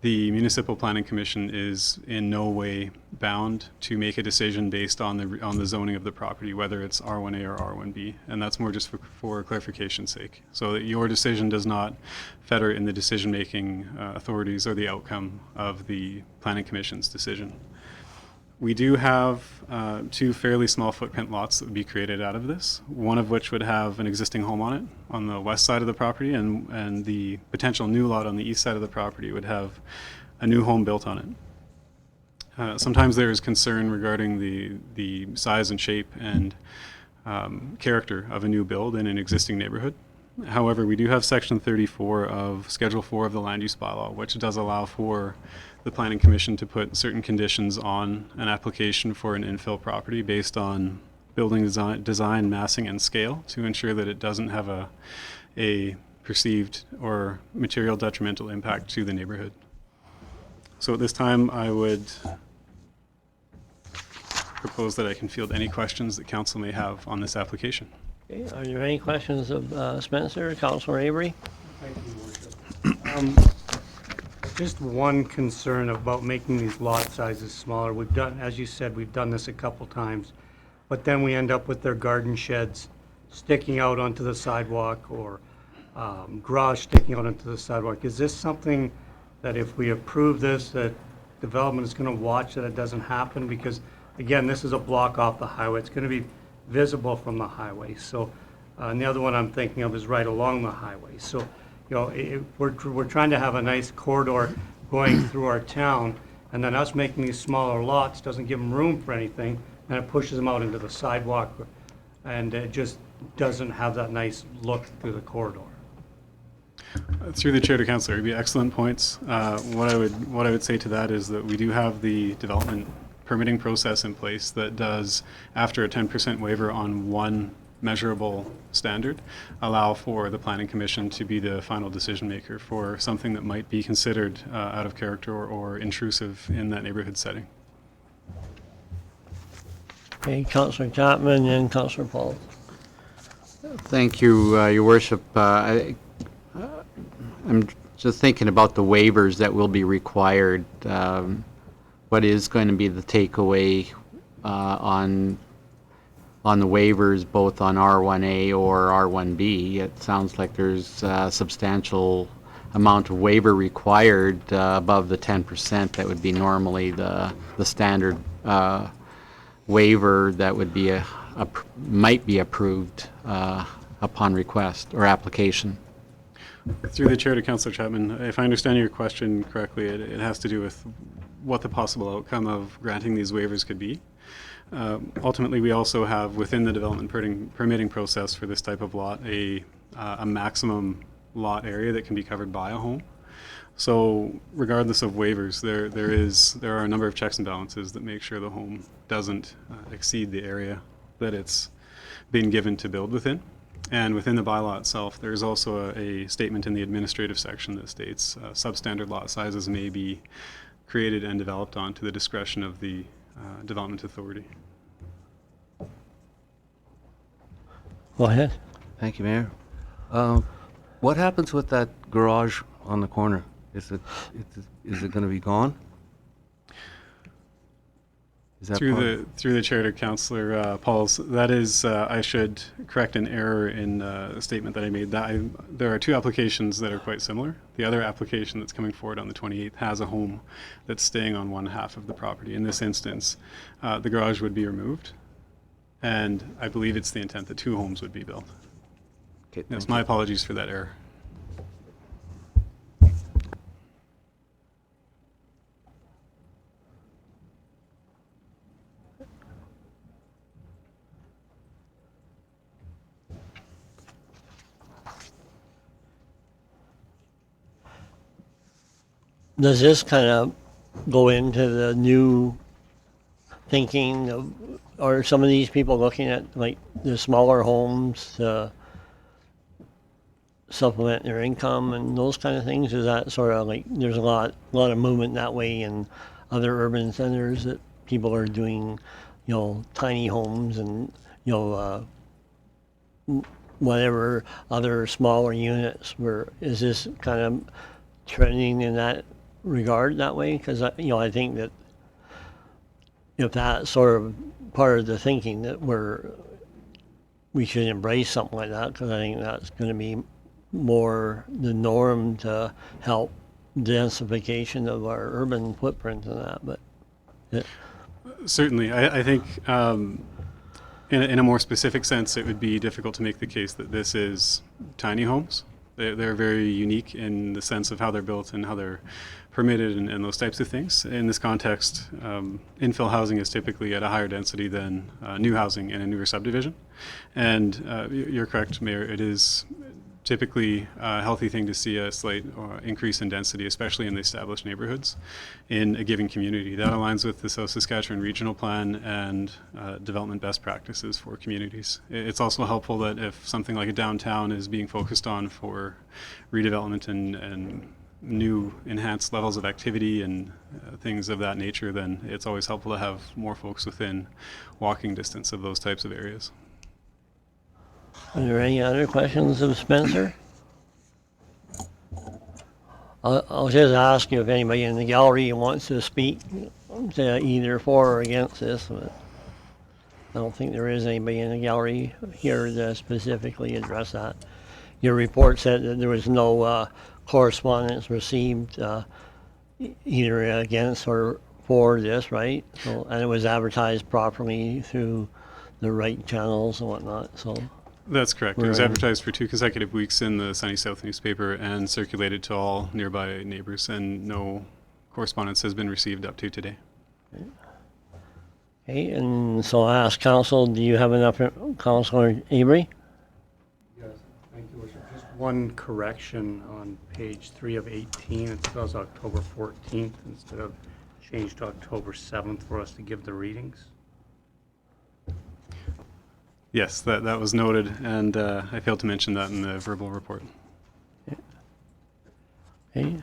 The Municipal Planning Commission is in no way bound to make a decision based on the zoning of the property, whether it's R1A or R1B, and that's more just for clarification's sake, so that your decision does not fetter in the decision-making authorities or the outcome of the Planning Commission's decision. We do have two fairly small footprint lots that would be created out of this, one of which would have an existing home on it on the west side of the property, and the potential new lot on the east side of the property would have a new home built on it. Sometimes there is concern regarding the size and shape and character of a new build in an existing neighborhood. However, we do have Section 34 of Schedule 4 of the Land Use Bylaw, which does allow for the Planning Commission to put certain conditions on an application for an infill property based on building design, massing, and scale to ensure that it doesn't have a perceived or material detrimental impact to the neighborhood. So at this time, I would propose that I can field any questions that Council may have on this application. Okay, are there any questions of Spencer, Councillor Avery? Thank you, Worship. Just one concern about making these lot sizes smaller. We've done, as you said, we've done this a couple times, but then we end up with their garden sheds sticking out onto the sidewalk, or garage sticking out onto the sidewalk. Is this something that if we approve this, that development is going to watch that it doesn't happen? Because again, this is a block off the highway. It's going to be visible from the highway. So, and the other one I'm thinking of is right along the highway. So, you know, we're trying to have a nice corridor going through our town, and then us making these smaller lots doesn't give them room for anything, and it pushes them out into the sidewalk, and it just doesn't have that nice look through the corridor. Through the chair to Councillor, it'd be excellent points. What I would say to that is that we do have the development permitting process in place that does, after a 10% waiver on one measurable standard, allow for the Planning Commission to be the final decision maker for something that might be considered out of character or intrusive in that neighborhood setting. Okay, Councillor Chapman and Councillor Paul. Thank you, Your Worship. I'm just thinking about the waivers that will be required. What is going to be the takeaway on the waivers, both on R1A or R1B? It sounds like there's a substantial amount of waiver required above the 10%, that would be normally the standard waiver that would be might be approved upon request or application. Through the chair to Councillor Chapman, if I understand your question correctly, it has to do with what the possible outcome of granting these waivers could be. Ultimately, we also have within the development permitting process for this type of lot a maximum lot area that can be covered by a home. So regardless of waivers, there are a number of checks and balances that make sure the home doesn't exceed the area that it's been given to build within. And within the bylaw itself, there's also a statement in the administrative section that states substandard lot sizes may be created and developed on to the discretion of the development authority. Go ahead. Thank you, Mayor. What happens with that garage on the corner? Is it going to be gone? Is that Through the chair to Councillor Pauls, that is, I should correct an error in a statement that I made. There are two applications that are quite similar. The other application that's coming forward on the 28th has a home that's staying on one half of the property. In this instance, the garage would be removed, and I believe it's the intent that two homes would be built. Okay, Yes, my apologies for that error. Does this kind of go into the new thinking of, are some of these people looking at like the smaller homes to supplement their income and those kind of things? Is that sort of like, there's a lot of movement that way in other urban centers that people are doing, tiny homes and, whatever other smaller units is this kind of trending in that regard that way? Because, I think that if that's sort of part of the thinking that we should embrace something like that, because I think that's going to be more the norm to help densification of our urban footprint and that. But Certainly. I think in a more specific sense, it would be difficult to make the case that this is tiny homes. They're very unique in the sense of how they're built and how they're permitted and those types of things. In this context, infill housing is typically at a higher density than new housing in a newer subdivision. And you're correct, Mayor, it is typically a healthy thing to see a slight increase in density, especially in the established neighborhoods in a given community. That aligns with the South Saskatchewan Regional Plan and development best practices for communities. It's also helpful that if something like a downtown is being focused on for redevelopment and new enhanced levels of activity and things of that nature, then it's always helpful to have more folks within walking distance of those types of areas. are there any other questions of Spencer? I'll just ask you if anybody in the gallery wants to speak to either for or against this, but I don't think there is anybody in the gallery here to specifically address that. Your report said that there was no correspondence received either against or for this, right? So, and it was advertised properly through the right channels and whatnot, so. That's correct. It was Right. advertised for 2 consecutive weeks in the Sunny South newspaper and circulated to all nearby neighbors, and no correspondence has been received up to today. Okay, and so I ask council, do you have enough, Councilor Avery? Yes, thank you, Worship. Just one correction on page 3 of 18. It says October 14th instead of changed to October 7th for us to give the readings. Yes, that was noted, and I failed to mention that in the verbal report. Okay.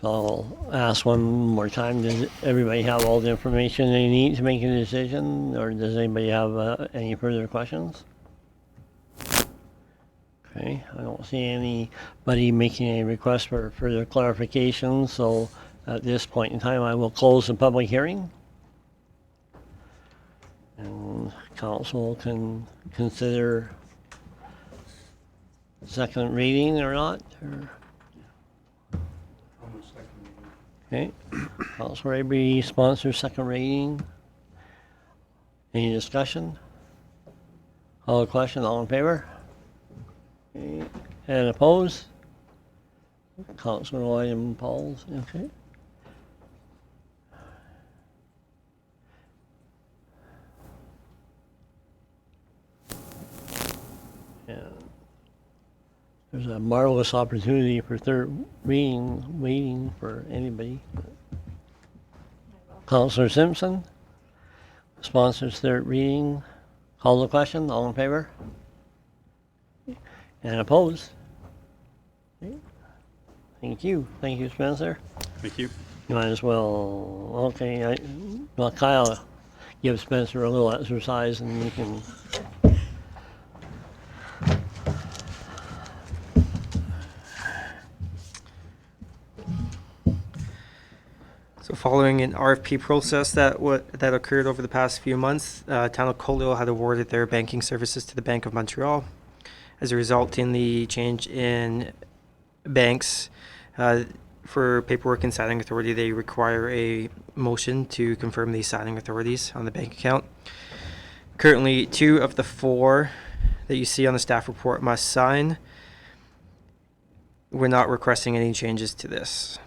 So I'll ask one more time, does everybody have all the information they need to make a decision, or does anybody have any further questions? Okay, I don't see anybody making any requests for further clarification, so at this point in time, I will close the public hearing. And council can consider second reading or not, or Okay. Councilor Avery sponsors second reading. Any discussion? Call the question, all in favor? Okay. And opposed? Councilor William Pauls, okay. And there's a marvelous opportunity for third reading, waiting for anybody. Councilor Simpson sponsors third reading. Call the question, all in favor? And opposed? Okay. Thank you, Spencer. Thank you. You might as well, okay, well, Kyle, give Spencer a little exercise and we can. So following an RFP process that occurred over the past few months, Town of Colville had awarded their banking services to the Bank of Montreal. As a result in the change in banks, for paperwork and signing authority, they require a motion to confirm these signing authorities on the bank account. Currently, 2 of the 4 that you see on the staff report must sign. We're not requesting any changes to this.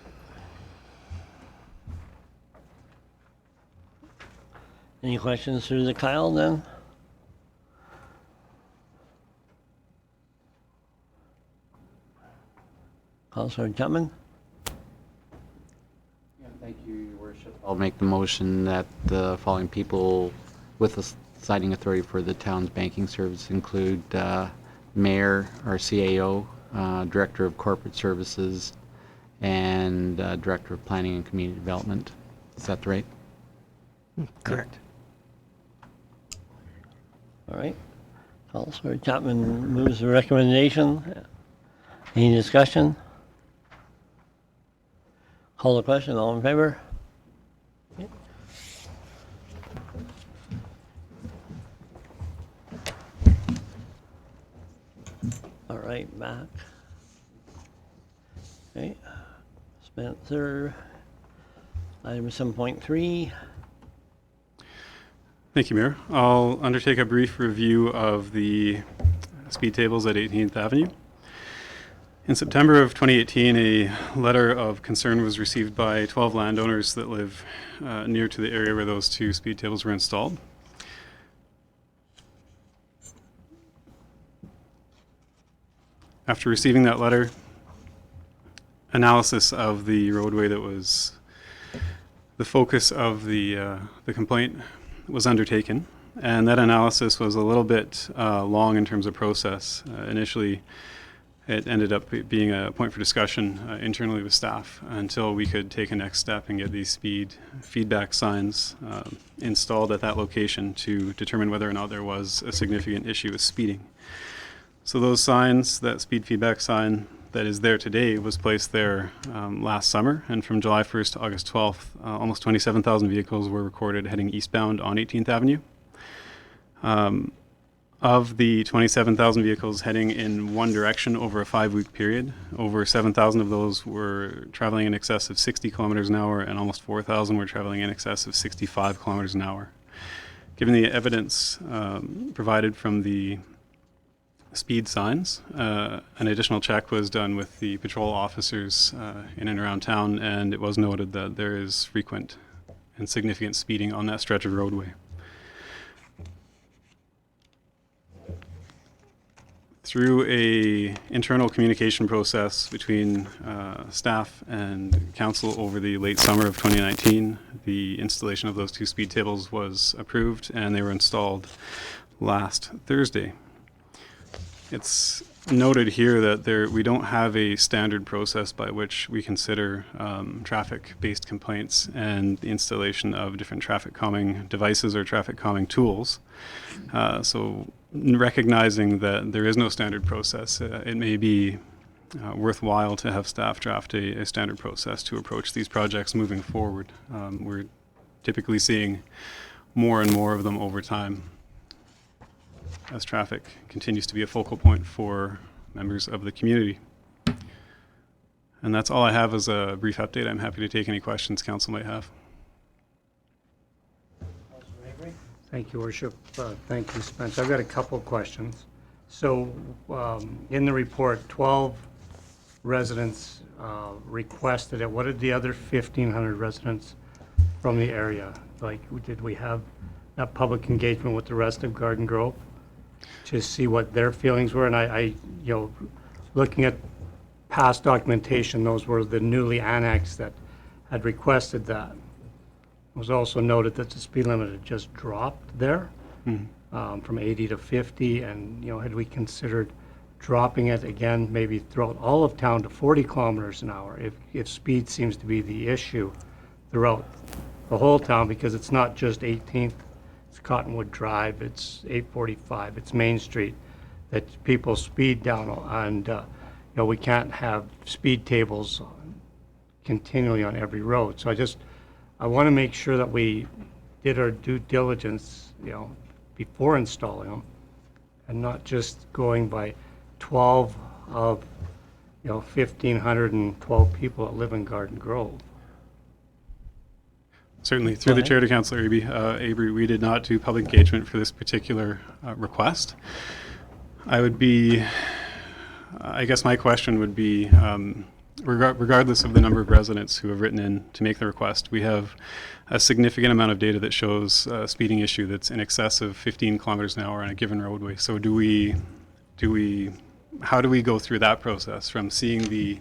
Any questions through the Kyle then? Councilor Chapman? Thank you, Your Worship. I'll make the motion that the following people with the signing authority for the town's banking service include Mayor, our CAO, Director of Corporate Services, and Director of Planning and Community Development. Is that right? Correct. All right. Councilor Chapman moves the recommendation. Any discussion? Call the question, all in favor? Okay. All right, back. Okay. Spencer, item 7.3. Thank you, Mayor. I'll undertake a brief review of the speed tables at 18th Avenue. In September of 2018, a letter of concern was received by 12 landowners that live near to the area where those 2 speed tables were installed. After receiving that letter, analysis of the roadway that was the focus of the complaint was undertaken, and that analysis was a little bit long in terms of process. Initially, it ended up being a point for discussion internally with staff until we could take a next step and get these speed feedback signs installed at that location to determine whether or not there was a significant issue with speeding. So those signs, that speed feedback sign that is there today, was placed there last summer, and from July 1st to August 12th, almost 27,000 vehicles were recorded heading eastbound on 18th Avenue. Of the 27,000 vehicles heading in one direction over a 5-week period, over 7,000 of those were traveling in excess of 60 kilometers an hour, and almost 4,000 were traveling in excess of 65 kilometers an hour. Given the evidence provided from the speed signs, an additional check was done with the patrol officers in and around town, and it was noted that there is frequent and significant speeding on that stretch of roadway. Through a internal communication process between staff and council over the late summer of 2019, the installation of those 2 speed tables was approved, and they were installed last Thursday. It's noted here that we don't have a standard process by which we consider traffic-based complaints and the installation of different traffic calming devices or traffic calming tools. So recognizing that there is no standard process, it may be worthwhile to have staff draft a standard process to approach these projects moving forward. We're typically seeing more and more of them over time as traffic continues to be a focal point for members of the community. And that's all I have as a brief update. I'm happy to take any questions council might have. Thank you, Worship. Thank you, Spence. I've got a couple of questions. So in the report, 12 residents requested it. What did the other 1,500 residents from the area, like, did we have that public engagement with the rest of Garden Grove to see what their feelings were? And I looking at past documentation, those were the newly annexed that had requested that. It was also noted that the speed limit had just dropped there from 80 to 50, and had we considered dropping it again, maybe throughout all of town to 40 kilometers an hour, if speed seems to be the issue throughout the whole town, because it's not just 18th, it's Cottonwood Drive, it's 845, it's Main Street, that people speed down, and we can't have speed tables continually on every road. So I want to make sure that we did our due diligence, before installing them, and not just going by 12 of, 1,512 people that live in Garden Grove. Certainly, through the chair to Councillor Avery, we did not do public engagement for this particular request. I guess my question would be, regardless of the number of residents who have written in to make the request, we have a significant amount of data that shows a speeding issue that's in excess of 15 kilometers an hour on a given roadway. So how do we go through that process from seeing the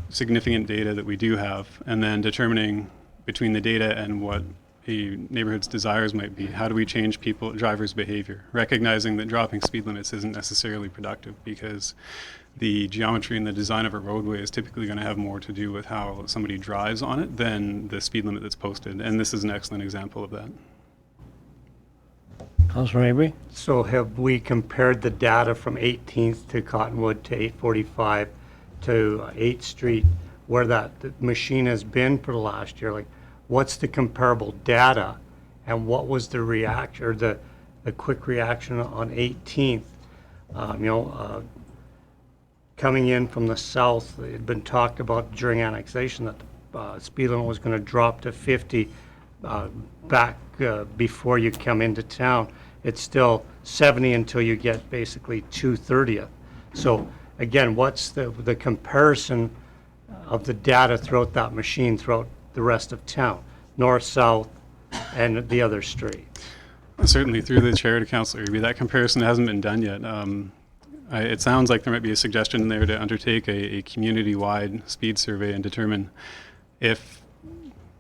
significant data that we do have and then determining between the data and what a neighborhood's desires might be? How do we change drivers' behavior, recognizing that dropping speed limits isn't necessarily productive because the geometry and the design of a roadway is typically going to have more to do with how somebody drives on it than the speed limit that's posted. And this is an excellent example of that. Councillor Avery? So have we compared the data from 18th to Cottonwood to 845 to 8th Street, where the machine has been for the last year? Like, what's the comparable data, and what was the reaction, or the quick reaction on 18th? Coming in from the south, it had been talked about during annexation that the speed limit was going to drop to 50 back before you come into town. It's still 70 until you get basically 230th. So again, what's the comparison of the data throughout that machine throughout the rest of town, north, south, and the other streets? Certainly, through the chair to Councillor Eby, that comparison hasn't been done yet. It sounds like there might be a suggestion there to undertake a community-wide speed survey and determine if,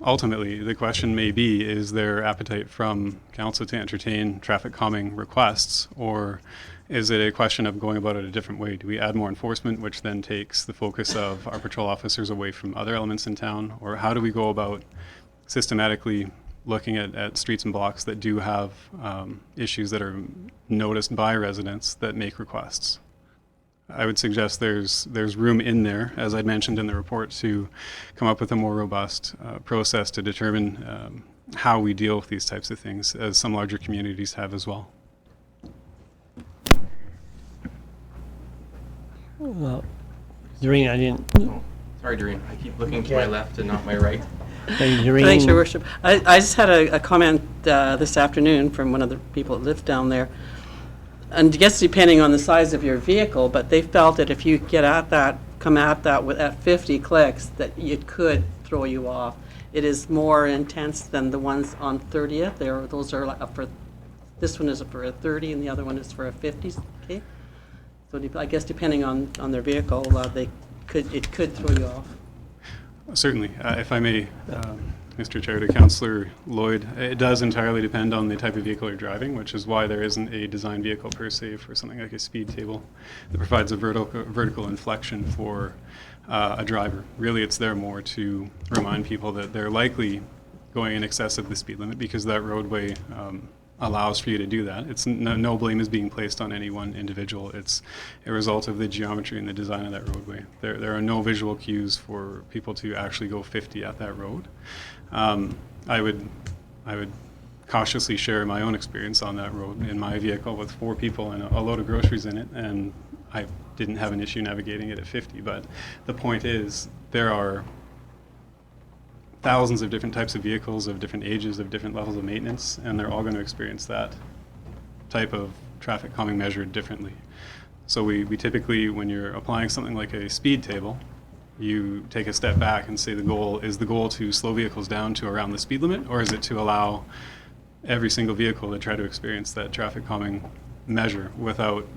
ultimately, the question may be, is there appetite from council to entertain traffic calming requests, or is it a question of going about it a different way? Do we add more enforcement, which then takes the focus of our patrol officers away from other elements in town? Or how do we go about systematically looking at streets and blocks that do have issues that are noticed by residents that make requests? I would suggest there's room in there, as I mentioned in the report, to come up with a more robust process to determine how we deal with these types of things, as some larger communities have as well. Well, Doreen, I didn't. Sorry, Doreen. I keep looking to my left and not my right. Doreen, Thanks, Your Worship. I just had a comment this afternoon from one of the people that live down there. And I guess depending on the size of your vehicle, but they felt that if you get at that, come at that at 50 clicks, that it could throw you off. It is more intense than the ones on 30th. Those are up for, this one is for a 30 and the other one is for a 50. Okay. So I guess depending on their vehicle, it could throw you off. Certainly. If I may, Mr. Chair, to Councillor Lloyd, it does entirely depend on the type of vehicle you're driving, which is why there isn't a design vehicle per se for something like a speed table that provides a vertical inflection for a driver. Really, it's there more to remind people that they're likely going in excess of the speed limit because that roadway allows for you to do that. It's no blame is being placed on any one individual. It's a result of the geometry and the design of that roadway. There are no visual cues for people to actually go 50 at that road. I would cautiously share my own experience on that road in my vehicle with 4 people and a load of groceries in it, and didn't have an issue navigating it at 50. But the point is, there are thousands of different types of vehicles of different ages, of different levels of maintenance, and they're all going to experience that type of traffic calming measure differently. So we typically, when you're applying something like a speed table, you take a step back and say the goal to slow vehicles down to around the speed limit, or is it to allow every single vehicle to try to experience that traffic calming measure without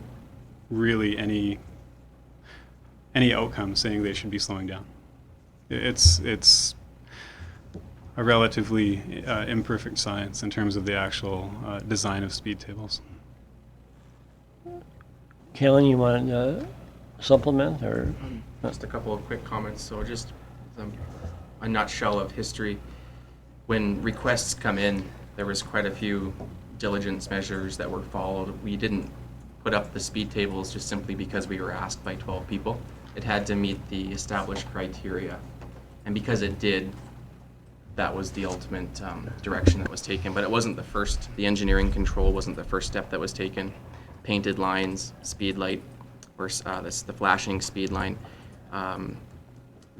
really any outcome saying they should be slowing down? It's a relatively imperfect science in terms of the actual design of speed tables. Kalen, you want to supplement or? Just a couple of quick comments. So just a nutshell of history. When requests come in, there was quite a few diligence measures that were followed. We didn't put up the speed tables just simply because we were asked by 12 people. It had to meet the established criteria. And because it did, that was the ultimate direction that was taken. But it wasn't the first. The engineering control wasn't the first step that was taken. Painted lines, speed light, or this the flashing speed line.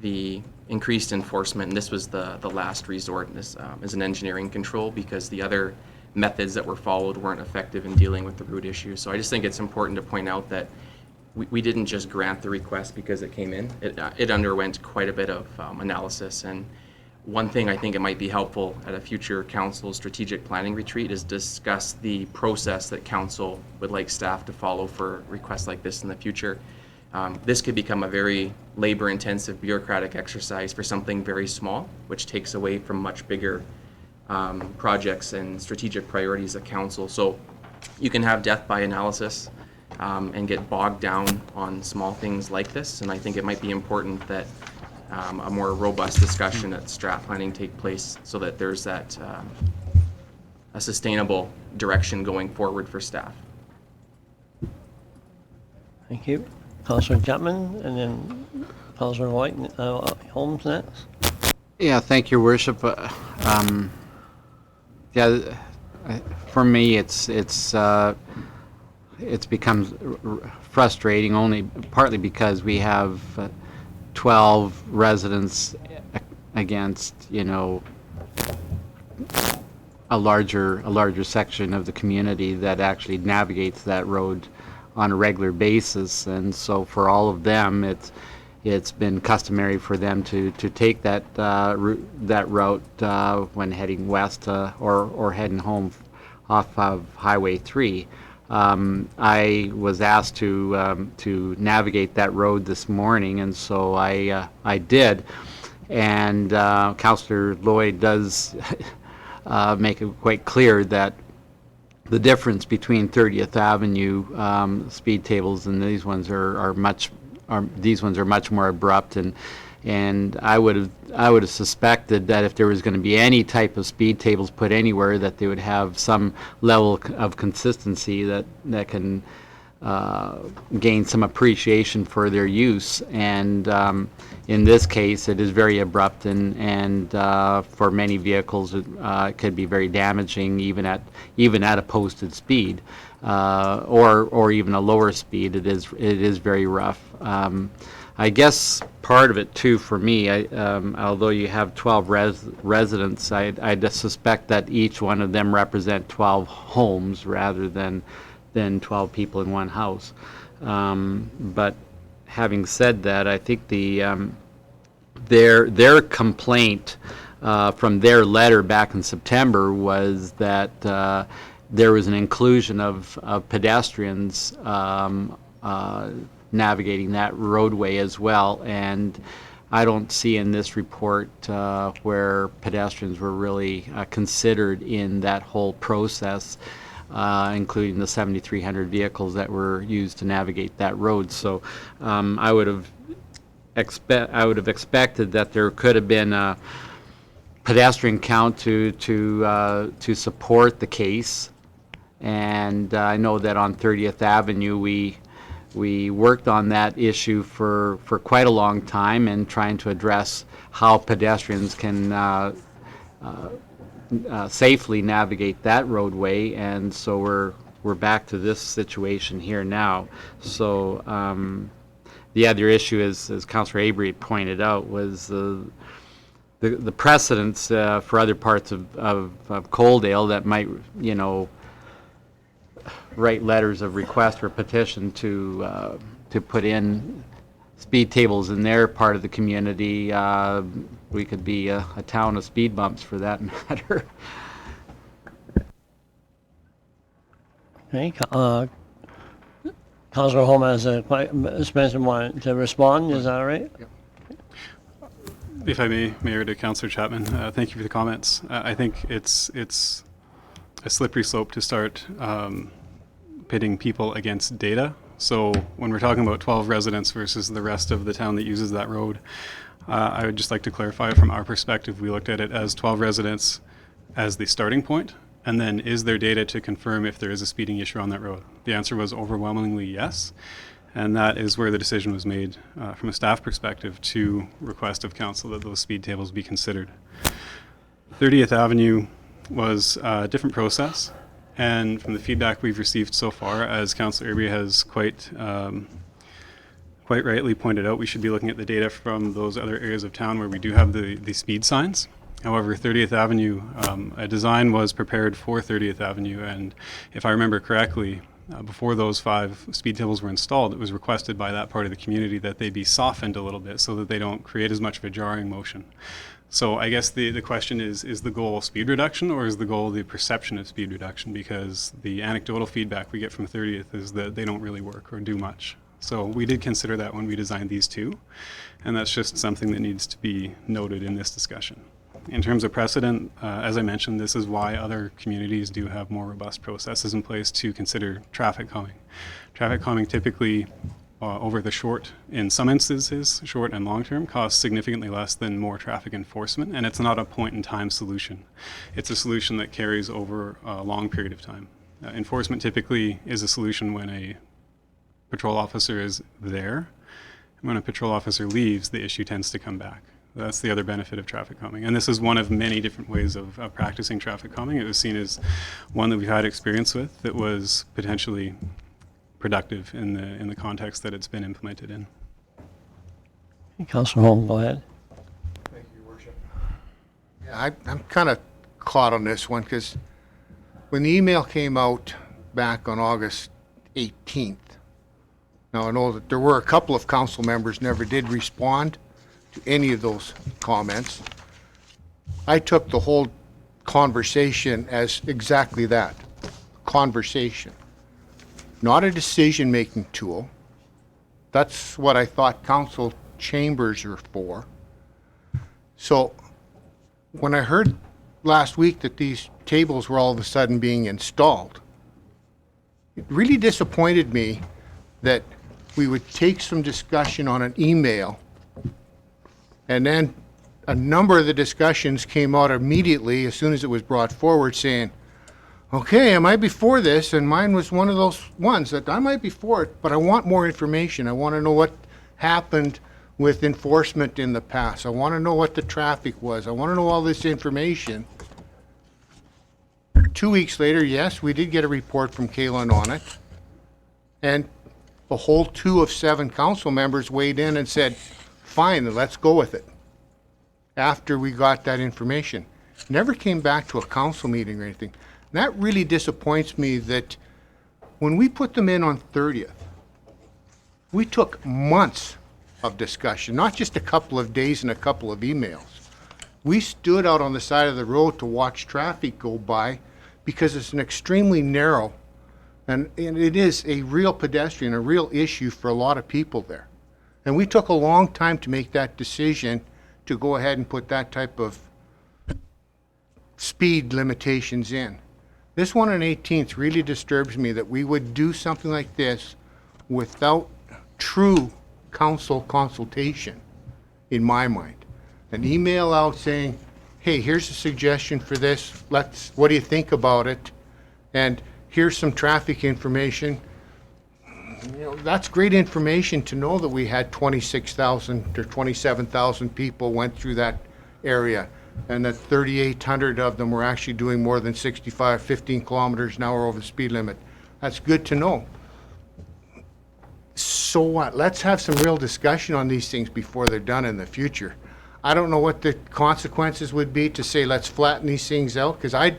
The increased enforcement, and this was the last resort. This is an engineering control because the other methods that were followed weren't effective in dealing with the root issue. So I just think it's important to point out that we didn't just grant the request because it came in. It underwent quite a bit of analysis. And one thing I think it might be helpful at a future council strategic planning retreat is discuss the process that council would like staff to follow for requests like this in the future. This could become a very labor-intensive bureaucratic exercise for something very small, which takes away from much bigger projects and strategic priorities of council. So you can have death by analysis and get bogged down on small things like this. And I think it might be important that a more robust discussion at strat planning take place so that there's that a sustainable direction going forward for staff. Thank you. Councillor Chapman, and then Councillor White, Holmes next. Yeah, thank you, Worship. For me, it's become frustrating only partly because we have 12 residents against, a larger section of the community that actually navigates that road on a regular basis. And so for all of them, it's been customary for them to take that route when heading west or heading home off of Highway 3. I was asked to navigate that road this morning, and so I did. And Councillor Lloyd does make it quite clear that the difference between 30th Avenue speed tables and these ones are much more abrupt, and I would have suspected that if there was going to be any type of speed tables put anywhere, that they would have some level of consistency that can gain some appreciation for their use. And in this case, it is very abrupt, and for many vehicles, it could be very damaging, even at a posted speed, or even a lower speed. It is very rough. I guess part of it too for me, although you have 12 residents, I just suspect that each one of them represent 12 homes rather than 12 people in one house. But having said that, I think their complaint from their letter back in September was that there was an inclusion of pedestrians navigating that roadway as well, and I don't see in this report where pedestrians were really considered in that whole process, including the 7,300 vehicles that were used to navigate that road. So I would have expected that there could have been a pedestrian count to support the case, and I know that on 30th Avenue we worked on that issue for quite a long time and trying to address how pedestrians can safely navigate that roadway. And so we're we're back to this situation here now. So the other issue is, as Councillor Avery pointed out, was the precedents for other parts of Coaldale that might, you know, write letters of request or petition to put in speed tables in their part of the community. We could be a town of speed bumps for that matter. Okay, Councillor Holm has a Spencer wanted to respond, is that all right? If I may, Mayor, to Councillor Chapman, thank you for the comments. I think it's a slippery slope to start pitting people against data. So when we're talking about 12 residents versus the rest of the town that uses that road, I would just like to clarify from our perspective, we looked at it as 12 residents as the starting point, and then is there data to confirm if there is a speeding issue on that road? The answer was overwhelmingly yes, and that is where the decision was made from a staff perspective to request of council that those speed tables be considered. 30th Avenue was a different process, and from the feedback we've received so far, as Councillor Irby has quite rightly pointed out, we should be looking at the data from those other areas of town where we do have the speed signs. However, 30th Avenue, a design was prepared for 30th Avenue, and if I remember correctly, before those 5 speed tables were installed, it was requested by that part of the community that they be softened a little bit so that they don't create as much of a jarring motion. So I guess the question is the goal speed reduction, or is the goal the perception of speed reduction? Because the anecdotal feedback we get from 30th is that they don't really work or do much. So we did consider that when we designed these 2, and that's just something that needs to be noted in this discussion. In terms of precedent, as I mentioned, this is why other communities do have more robust processes in place to consider traffic calming. Traffic calming typically, over the short, in some instances, short and long term, costs significantly less than more traffic enforcement, and it's not a point-in-time solution. It's a solution that carries over a long period of time. Enforcement typically is a solution when a patrol officer is there. When a patrol officer leaves, the issue tends to come back. That's the other benefit of traffic calming. And this is one of many different ways of practicing traffic calming. It was seen as one that we've had experience with that was potentially productive in the context that it's been implemented in. Councillor Holm, go ahead. Thank you, Your Worship. Yeah, I'm kind of caught on this one because when the email came out back on August 18th, now I know that there were a couple of council members never did respond to any of those comments. I took the whole conversation as exactly that, conversation, not a decision-making tool. That's what I thought council chambers are for. So when I heard last week that these tables were all of a sudden being installed, it really disappointed me that we would take some discussion on an email, and then a number of the discussions came out immediately as soon as it was brought forward saying, okay, I might be for this, and mine was one of those ones that I might be for it, but I want more information. I want to know what happened with enforcement in the past. I want to know what the traffic was. I want to know all this information. 2 weeks later, yes, we did get a report from Kalen on it, and a whole 2 of 7 council members weighed in and said, fine, let's go with it, after we got that information. Never came back to a council meeting or anything. And that really disappoints me that when we put them in on 30th, we took months of discussion, not just a couple of days and a couple of emails. We stood out on the side of the road to watch traffic go by because it's an extremely narrow, and it is a real pedestrian, a real issue for a lot of people there. And we took a long time to make that decision to go ahead and put that type of speed limitations in. This one on 18th really disturbs me that we would do something like this without true council consultation, in my mind. An email out saying, hey, here's a suggestion for this, what do you think about it? And here's some traffic information. You know, that's great information to know that we had 26,000 or 27,000 people went through that area, and that 3,800 of them were actually doing more than 15 kilometers an hour over the speed limit. That's good to know. So what? Let's have some real discussion on these things before they're done in the future. I don't know what the consequences would be to say, let's flatten these things out, because I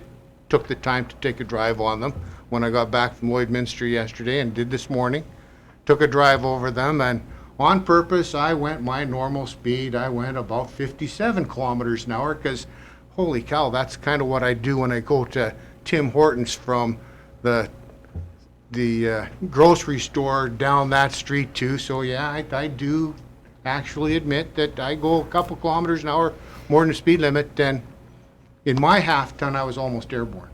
took the time to take a drive on them when I got back from Lloydminster yesterday and did this morning. Took a drive over them, and on purpose, I went my normal speed. I went about 57 kilometers an hour, because holy cow, that's kind of what I do when I go to Tim Hortons from the grocery store down that street too. So yeah, I do actually admit that I go a couple kilometers an hour more than the speed limit. Then in my half ton, I was almost airborne.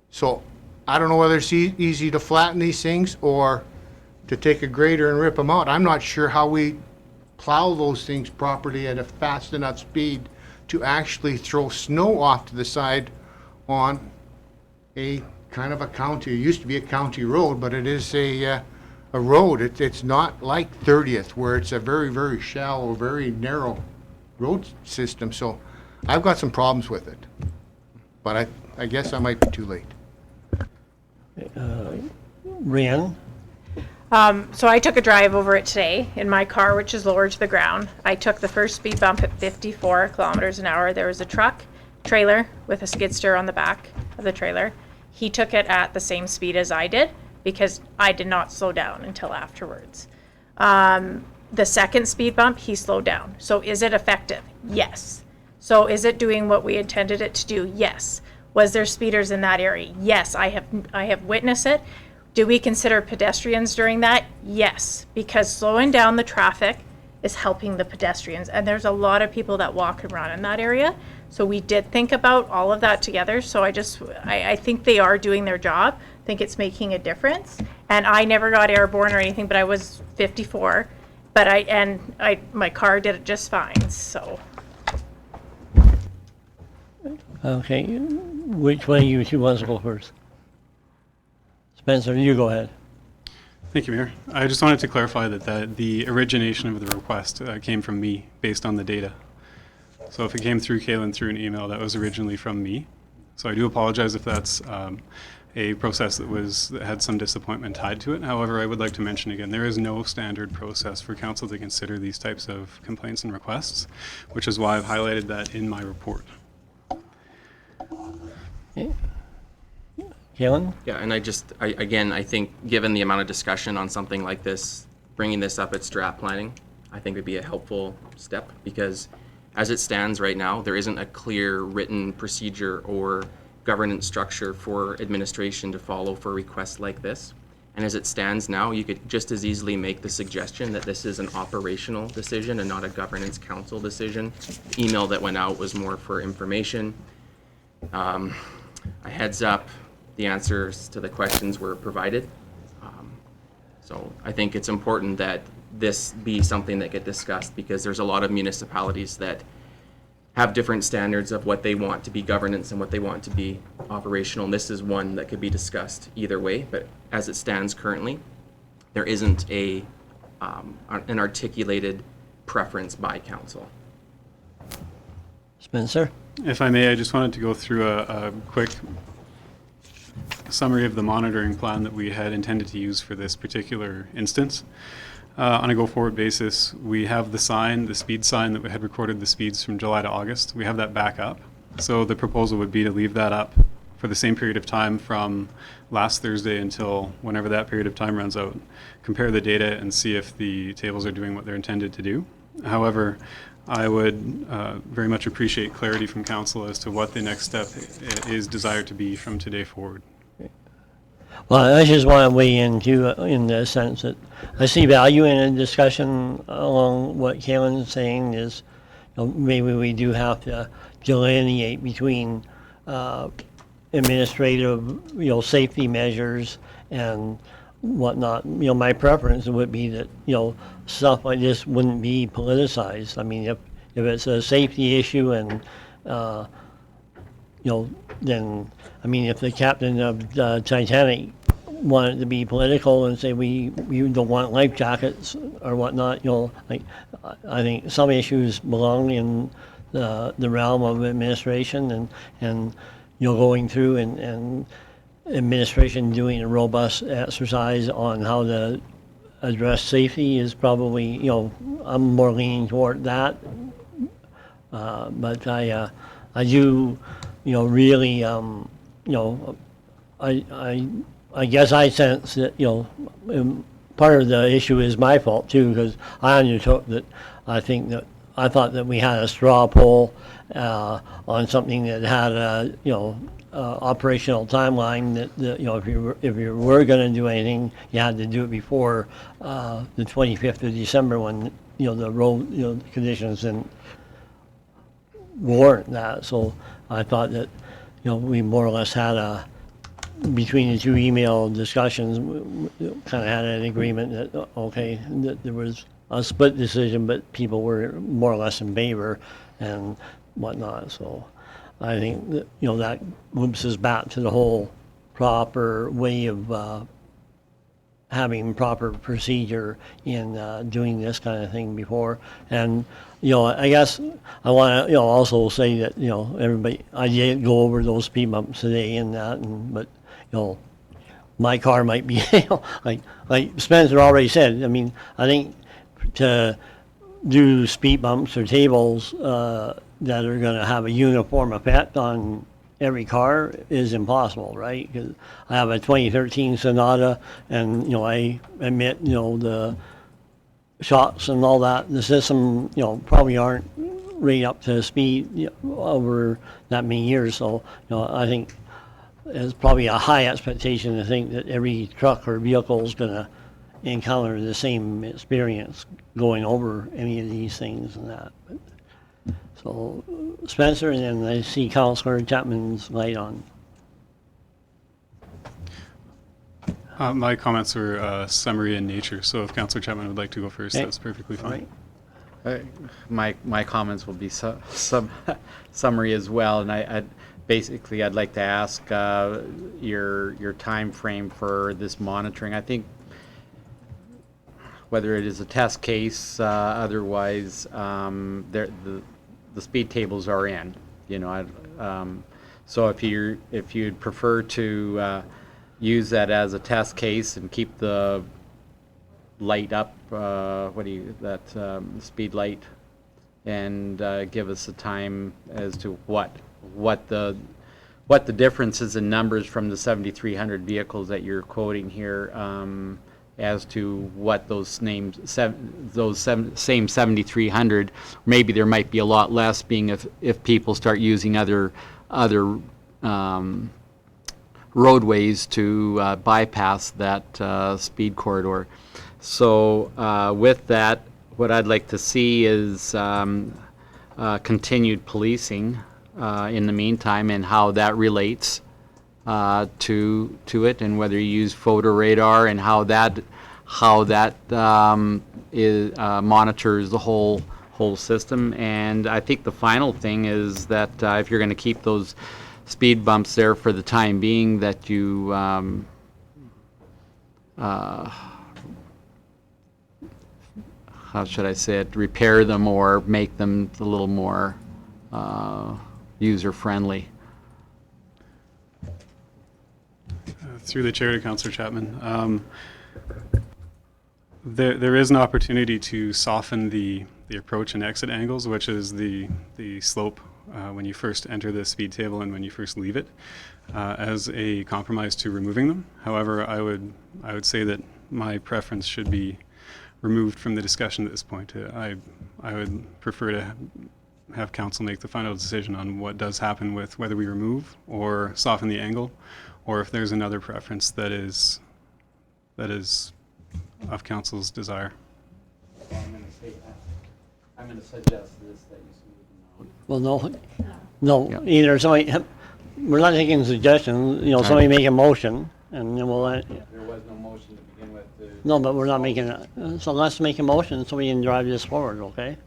So I don't know whether it's easy to flatten these things or to take a grader and rip them out. I'm not sure how we plow those things properly at a fast enough speed to actually throw snow off to the side on a kind of a county. It used to be a county road, but it is a road. It's not like 30th, where it's a very, very shallow, very narrow road system. So I've got some problems with it, but I guess I might be too late. Rhiannon? So I took a drive over it today in my car, which is lower to the ground. I took the first speed bump at 54 kilometers an hour. There was a truck, trailer with a skid steer on the back of the trailer. He took it at the same speed as I did because I did not slow down until afterwards. The second speed bump, he slowed down. So is it effective? Yes. So is it doing what we intended it to do? Yes. Was there speeders in that area? Yes, I have witnessed it. Do we consider pedestrians during that? Yes, because slowing down the traffic is helping the pedestrians. And there's a lot of people that walk and run in that area. So we did think about all of that together. So I think they are doing their job. I think it's making a difference. And I never got airborne or anything, but I was 54. But my car did it just fine, so. Okay, which one of you two wants to go first? Spencer, you go ahead. Thank you, Mayor. I just wanted to clarify that the origination of the request came from me based on the data. So if it came through Kaylin through an email, that was originally from me. So I do apologize if that's a process that had some disappointment tied to it. However, I would like to mention again, there is no standard process for council to consider these types of complaints and requests, which is why I've highlighted that in my report. Okay. Kaylin? Yeah, and I think given the amount of discussion on something like this, bringing this up at strat planning, I think would be a helpful step, because as it stands right now, there isn't a clear written procedure or governance structure for administration to follow for requests like this. And as it stands now, you could just as easily make the suggestion that this is an operational decision and not a governance council decision. The email that went out was more for information. A heads up, the answers to the questions were provided. So I think it's important that this be something that get discussed, because there's a lot of municipalities that have different standards of what they want to be governance and what they want to be operational. And this is one that could be discussed either way, but as it stands currently, there isn't an articulated preference by council. Spencer? If I may, I just wanted to go through a quick summary of the monitoring plan that we had intended to use for this particular instance. On a go-forward basis, we have the sign, the speed sign that we had recorded the speeds from July to August. We have that back up. So the proposal would be to leave that up for the same period of time from last Thursday until whenever that period of time runs out. Compare the data and see if the tables are doing what they're intended to do. However, I would very much appreciate clarity from council as to what the next step is desired to be from today forward. Well, I just want to weigh in too, in the sense that I see value in a discussion along what Kaylin's saying is, maybe we do have to delineate between administrative, safety measures and whatnot. My preference would be that, stuff like this wouldn't be politicized. I mean, if it's a safety issue and, then, I mean, if the captain of the Titanic wanted to be political and say we don't want life jackets or whatnot, I think some issues belong in the realm of administration and going through and administration doing a robust exercise on how to address safety is probably, I'm more leaning toward that. But I do, really, I guess I sense that, part of the issue is my fault too, because I undertook that. I thought that we had a straw poll on something that had a, operational timeline that if you were going to do anything, you had to do it before the 25th of December when the road conditions didn't warrant that. So I thought that we more or less had between the two email discussions, kind of had an agreement that okay, that there was a split decision, but people were more or less in favor and whatnot. So I think that, that loops us back to the whole proper way of having proper procedure in doing this kind of thing before. And, I guess I want to, also say that, everybody, I did go over those speed bumps today and that, but, my car might be, like Spencer already said, I mean, I think to do speed bumps or tables that are going to have a uniform effect on every car is impossible, right? Because I have a 2013 Sonata, and I admit, the shots and all that, the system, probably aren't right up to speed over that many years. So, I think it's probably a high expectation to think that every truck or vehicle is going to encounter the same experience going over any of these things and that. So Spencer, and then I see Councillor Chapman's light on. My comments were summary in nature, so if Councillor Chapman would like to go first, Okay. that's perfectly fine. My comments will be summary as well, and I'd like to ask your time frame for this monitoring. I think whether it is a test case, otherwise, the speed tables are in. So if you'd prefer to use that as a test case and keep the light up, speed light, and give us a time as to what the differences in numbers from the 7,300 vehicles that you're quoting here, as to what those same 7,300, maybe there might be a lot less, being if people start using other roadways to bypass that speed corridor. So with that, what I'd like to see is continued policing in the meantime, and how that relates to it, and whether you use photo radar and how that monitors the whole system. And I think the final thing is that if you're going to keep those speed bumps there for the time being, that you how should I say it, repair them or make them a little more user-friendly. Through the chair to Councillor Chapman. There is an opportunity to soften the approach and exit angles, which is the slope when you first enter the speed table and when you first leave it, as a compromise to removing them. However, I would say that my preference should be removed from the discussion at this point. I would prefer to have council make the final decision on what does happen with whether we remove or soften the angle, or if there's another preference that is of council's desire. I'm going to suggest this, that you smooth them out. Well, no, Yep. either somebody, we're not taking suggestions, somebody make a motion, and then we'll, There was no motion to begin with. no, but we're not making, so let's make a motion so we can drive this forward, okay?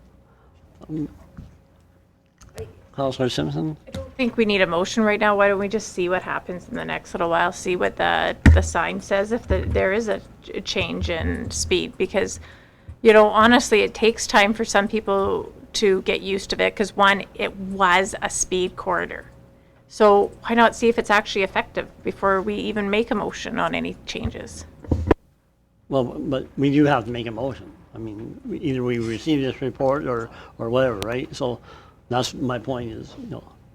Councillor Simpson? I don't think we need a motion right now. Why don't we just see what happens in the next little while, see what the sign says, if there is a change in speed, because, honestly, it takes time for some people to get used to it, because one, it was a speed corridor. So why not see if it's actually effective before we even make a motion on any changes? Well, but we do have to make a motion. I mean, either we receive this report or whatever, right? So that's my point is,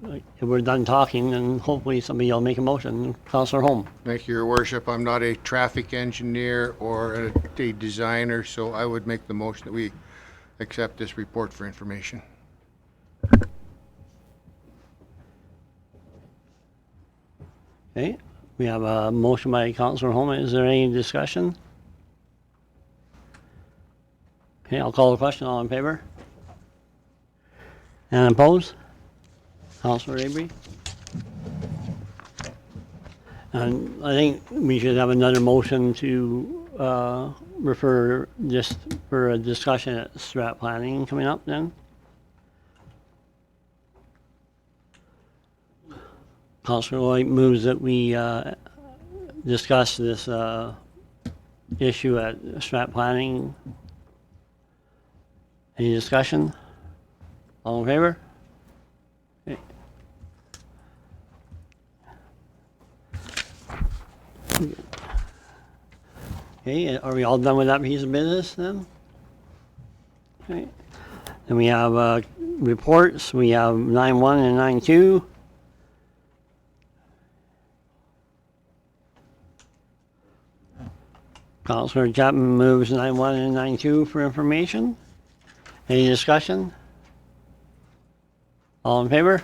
like, if we're done talking, then hopefully somebody will make a motion. Counselor Holm. Thank you, Your Worship. I'm not a traffic engineer or a designer, so I would make the motion that we accept this report for information. Okay, we have a motion by Counselor Holm. Is there any discussion? Okay, I'll call the question. All in favor? And opposed? Counselor Avery? And I think we should have another motion to refer just for a discussion at strat planning coming up then. Counselor Lloyd moves that we discuss this issue at strat planning. Any discussion? All in favor? Okay. Okay, are we all done with that piece of business then? Okay. Then we have reports. We have 9.1 and 9.2. Councillor Chapman moves 9.1 and 9.2 for information. Any discussion? All in favor?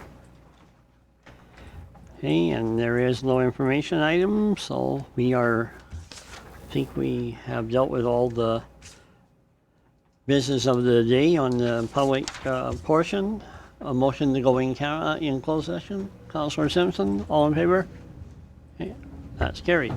Okay, and there is no information item, so I think we have dealt with all the business of the day on the public portion. A motion to go in closed session. Councillor Simpson, all in favor? Okay, that's carried.